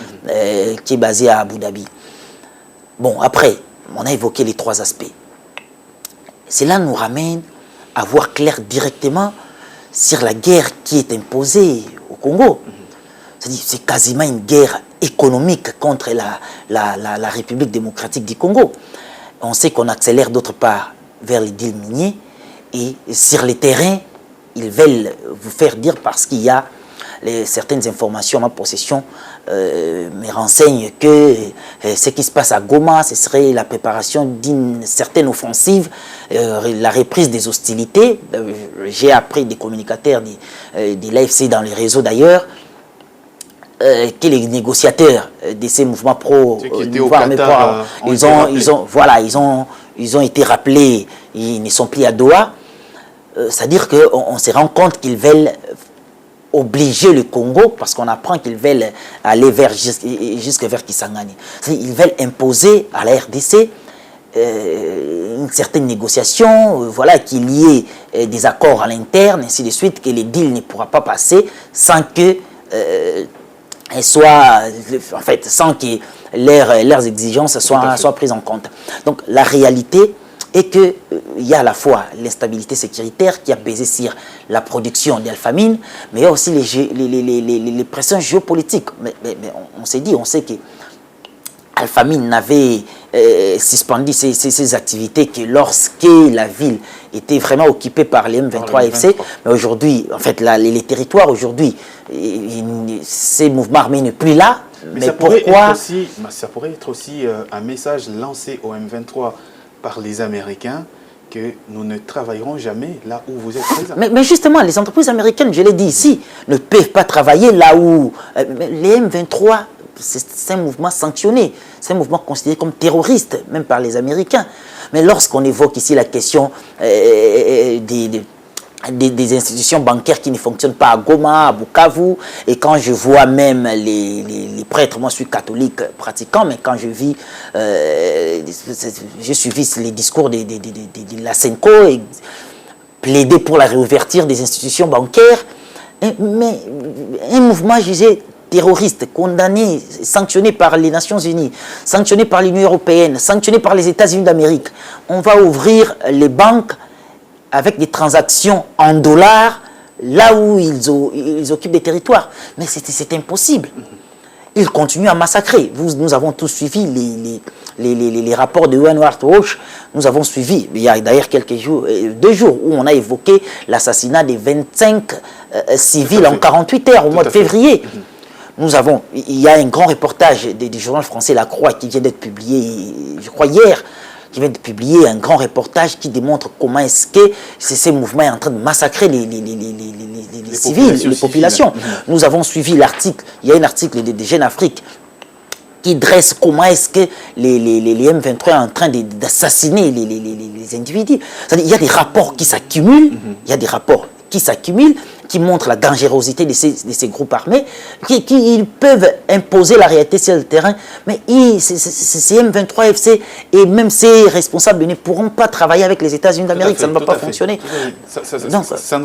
qui est basée à Abu Dhabi. Bon, après, on a évoqué les 3 aspects. Cela nous ramène à voir clair directement sur la guerre qui est imposée au Congo. C'est-à-dire, c'est quasiment une guerre économique contre la République démocratique du Congo. On sait qu'on accélère d'autre part vers les deals miniers et sur les terrains, ils veulent vous faire dire parce qu'il y a certaines informations en ma possession me renseignent que ce qui se passe à Goma, ce serait la préparation d'une certaine offensive, la reprise des hostilités. J'ai appris des communicateurs de l'AFC dans les réseaux d'ailleurs, que les négociateurs de ces mouvements ils ont été rappelés, ils ne sont plus à Doha. C'est-à-dire qu'on se rend compte qu'ils veulent obliger le Congo, parce qu'on apprend qu'ils veulent aller jusque vers Kisangani. Ils veulent imposer à la RDC une certaine négociation, voilà, qu'il y ait des accords à l'interne, ainsi de suite, que les deals ne pourra pas passer sans que sans que leurs exigences soient prises en compte. Donc la réalité, et qu'il y a à la fois l'instabilité sécuritaire qui a pesé sur la production d'Alphamine, mais il y a aussi les pressions géopolitiques. Mais on s'est dit, on sait que Alphamine n'avait suspendu ses activités que lorsque la ville était vraiment occupée par les M23 FC. Mais aujourd'hui, en fait, les territoires aujourd'hui, ces mouvements armés ne sont plus là. Mais pourquoi ça pourrait être aussi un message lancé au M23 par les Américains que nous ne travaillerons jamais là où vous êtes présents. Mais justement, les entreprises américaines, je l'ai dit ici, ne peuvent pas travailler là où les M23, c'est un mouvement sanctionné, c'est un mouvement considéré comme terroriste, même par les Américains. Mais lorsqu'on évoque ici la question des institutions bancaires qui ne fonctionnent pas à Goma, à Bukavu, et quand je vois même les prêtres, moi je suis catholique pratiquant, mais quand je vis, j'ai suivi les discours de la Senko et plaider pour la réouverture des institutions bancaires, mais un mouvement jugé terroriste, condamné, sanctionné par les Nations Unies, sanctionné par l'Union Européenne, sanctionné par les États-Unis d'Amérique, on va ouvrir les banques avec des transactions en dollars, là où ils occupent des territoires. Mais c'est impossible. Ils continuent à massacrer. Nous avons tous suivi les rapports de Human Rights Watch. Nous avons suivi, il y a d'ailleurs quelques jours, 2 jours, où on a évoqué l'assassinat des 25 civils en 48 heures, au mois de février. Il y a un grand reportage du journal français La Croix qui vient d'être publié, je crois hier, qui vient de publier un grand reportage qui démontre comment est-ce que ces mouvements sont en train de massacrer les civils, les populations. Nous avons suivi l'article, il y a un article de Jeune Afrique qui dresse comment est-ce que les M23 sont en train d'assassiner les individus. Il y a des rapports qui s'accumulent, qui montrent la dangerosité de ces groupes armés, qui peuvent imposer la réalité sur le terrain. Mais ces M23 FC et même ces responsables ne pourront pas travailler avec les États-Unis d'Amérique. Ça ne va pas fonctionner. Ça ne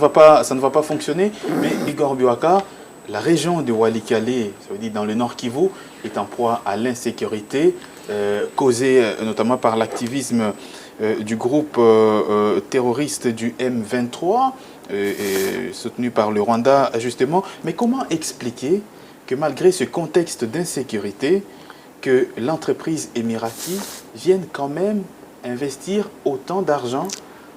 va pas fonctionner. Mais Igor Bouakar, la région de Walikale, ça veut dire dans le Nord Kivu, est en proie à l'insécurité causée notamment par l'activisme du groupe terroriste du M23. Soutenu par le Rwanda, justement. Mais comment expliquer que malgré ce contexte d'insécurité, que l'entreprise émiratie vienne quand même investir autant d'argent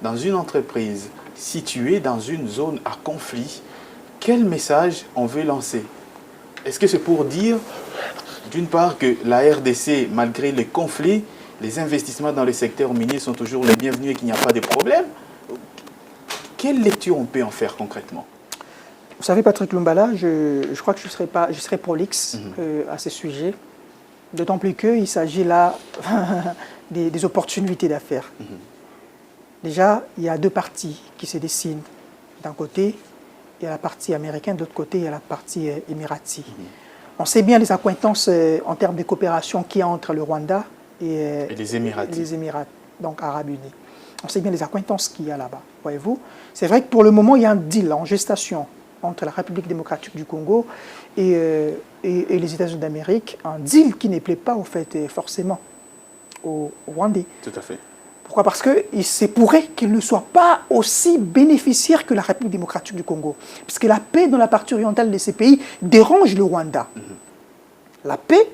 dans une entreprise située dans une zone à conflit? Quel message on veut lancer? Est-ce que c'est pour dire, d'une part, que la RDC, malgré les conflits, les investissements dans le secteur minier sont toujours les bienvenus et qu'il n'y a pas de problème? Quelle lecture on peut en faire concrètement? Vous savez, Patrick Lumbala, je crois que je serai prolixe à ce sujet, d'autant plus qu'il s'agit là des opportunités d'affaires. Déjà, il y a 2 parties qui se dessinent. D'un côté, il y a la partie américaine, de l'autre côté, il y a la partie émiratie. On sait bien les accointances en termes de coopération qu'il y a entre le Rwanda et les Émirats, donc Arabes Unis. On sait bien les accointances qu'il y a là-bas, voyez-vous. C'est vrai que pour le moment, il y a un deal en gestation entre la République démocratique du Congo et les États-Unis d'Amérique, un deal qui ne plaît pas, au fait, forcément, aux Rwandais. Tout à fait. Pourquoi? Parce qu'il se pourrait qu'il ne soit pas aussi bénéficiaire que la République démocratique du Congo. Parce que la paix dans la partie orientale de ces pays dérange le Rwanda. La paix,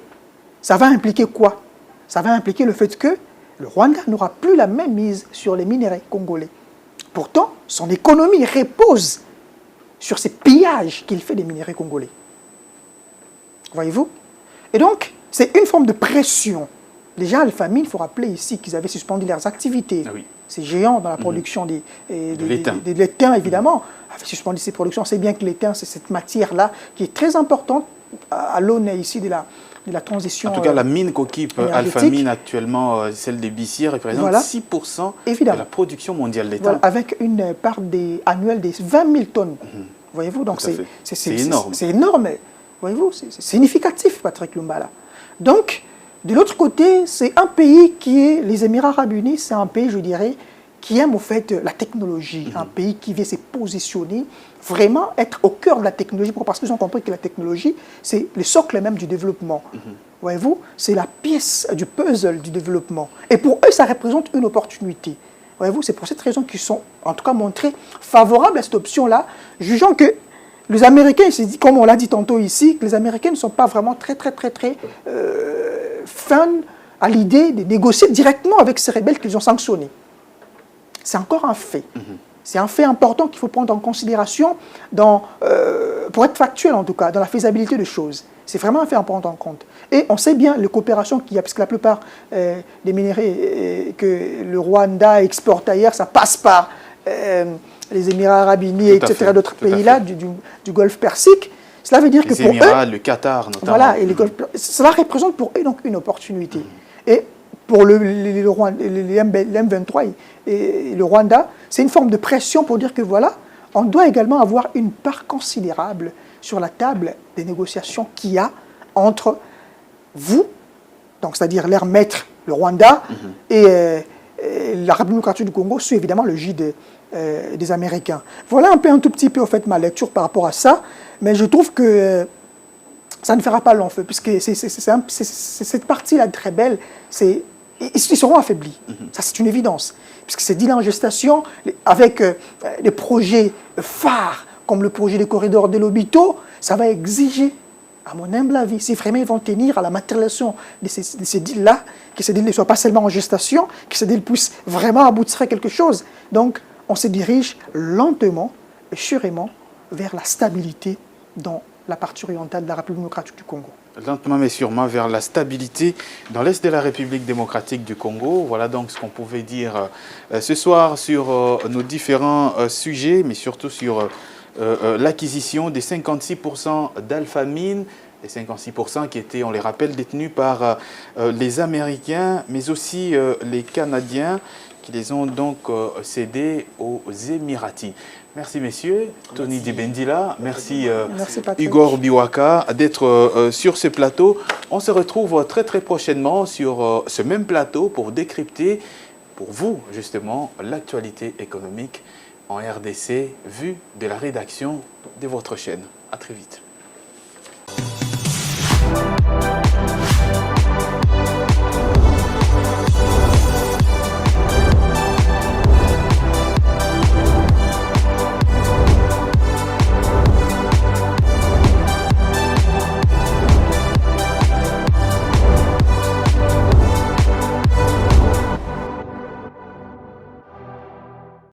ça va impliquer quoi? Ça va impliquer le fait que le Rwanda n'aura plus la même mise sur les minéraux congolais. Pourtant, son économie repose sur ces pillages qu'il fait des minéraux congolais. Voyez-vous? Et donc, c'est une forme de pression. Déjà, Alphamine, il faut rappeler ici qu'ils avaient suspendu leurs activités. Ah oui. Ces géants dans la production de l'étain, évidemment, avaient suspendu ces productions. On sait bien que l'étain, c'est cette matière-là qui est très importante à l'aune ici de la transition. En tout cas, la mine qu'occupe Alphamine actuellement, celle des Bissières, représente 6% de la production mondiale d'étain. Voilà, avec une part annuelle de 20 000 tonnes. Voyez-vous, donc c'est énorme. C'est énorme. Voyez-vous, c'est significatif, Patrick Lumbala. Donc, de l'autre côté, c'est un pays qui est, les Émirats Arabes Unis, c'est un pays, je dirais, qui aime au fait la technologie, un pays qui veut se positionner, vraiment être au cœur de la technologie. Pourquoi? Parce qu'ils ont compris que la technologie, c'est le socle même du développement. Voyez-vous, c'est la pièce du puzzle du développement. Et pour eux, ça représente une opportunité. Voyez-vous, c'est pour cette raison qu'ils sont, en tout cas, montrés favorables à cette option-là, jugeant que les Américains, comme on l'a dit tantôt ici, que les Américains ne sont pas vraiment très fans à l'idée de négocier directement avec ces rebelles qu'ils ont sanctionnés. C'est encore un fait. C'est un fait important qu'il faut prendre en considération pour être factuel, en tout cas, dans la faisabilité des choses. C'est vraiment un fait à prendre en compte. Et on sait bien les coopérations qu'il y a, parce que la plupart des minerais que le Rwanda exporte ailleurs, ça passe par les Émirats arabes unis, etc., d'autres pays-là, du Golfe Persique. Cela veut dire que pour Émirats, eux... le Qatar notamment. Voilà, et cela représente pour eux donc une opportunité. Et pour le M23 et le Rwanda, c'est une forme de pression pour dire que voilà, on doit également avoir une part considérable sur la table des négociations qu'il y a entre vous, donc c'est-à-dire leur maître, le Rwanda, et la République démocratique du Congo, sous évidemment le gîte des Américains. Voilà un tout petit peu, en fait, ma lecture par rapport à ça, mais je trouve que ça ne fera pas long feu, puisque cette partie-là très belle, ils seront affaiblis. Ça, c'est une évidence. Puisque c'est dit là en gestation, avec des projets phares, comme le projet des corridors de l'Obito, ça va exiger, à mon humble avis, si vraiment ils vont tenir à la matérialisation de ces deals-là, que ces deals ne soient pas seulement en gestation, que ces deals puissent vraiment aboutir à quelque chose. Donc, on se dirige lentement et sûrement vers la stabilité dans la partie orientale de la République démocratique du Congo. Lentement mais sûrement vers la stabilité dans l'Est de la République démocratique du Congo. Voilà donc ce qu'on pouvait dire ce soir sur nos différents sujets, mais surtout sur l'acquisition des 56% d'Alphamine, les 56% qui étaient, on les rappelle, détenus par les Américains, mais aussi les Canadiens, qui les ont donc cédés aux Émiratis. Merci messieurs, Tony Dibendila, merci Igor Biwaka d'être sur ce plateau. On se retrouve très prochainement sur ce même plateau pour décrypter pour vous justement l'actualité économique en RDC vue de la rédaction de votre chaîne. À très vite.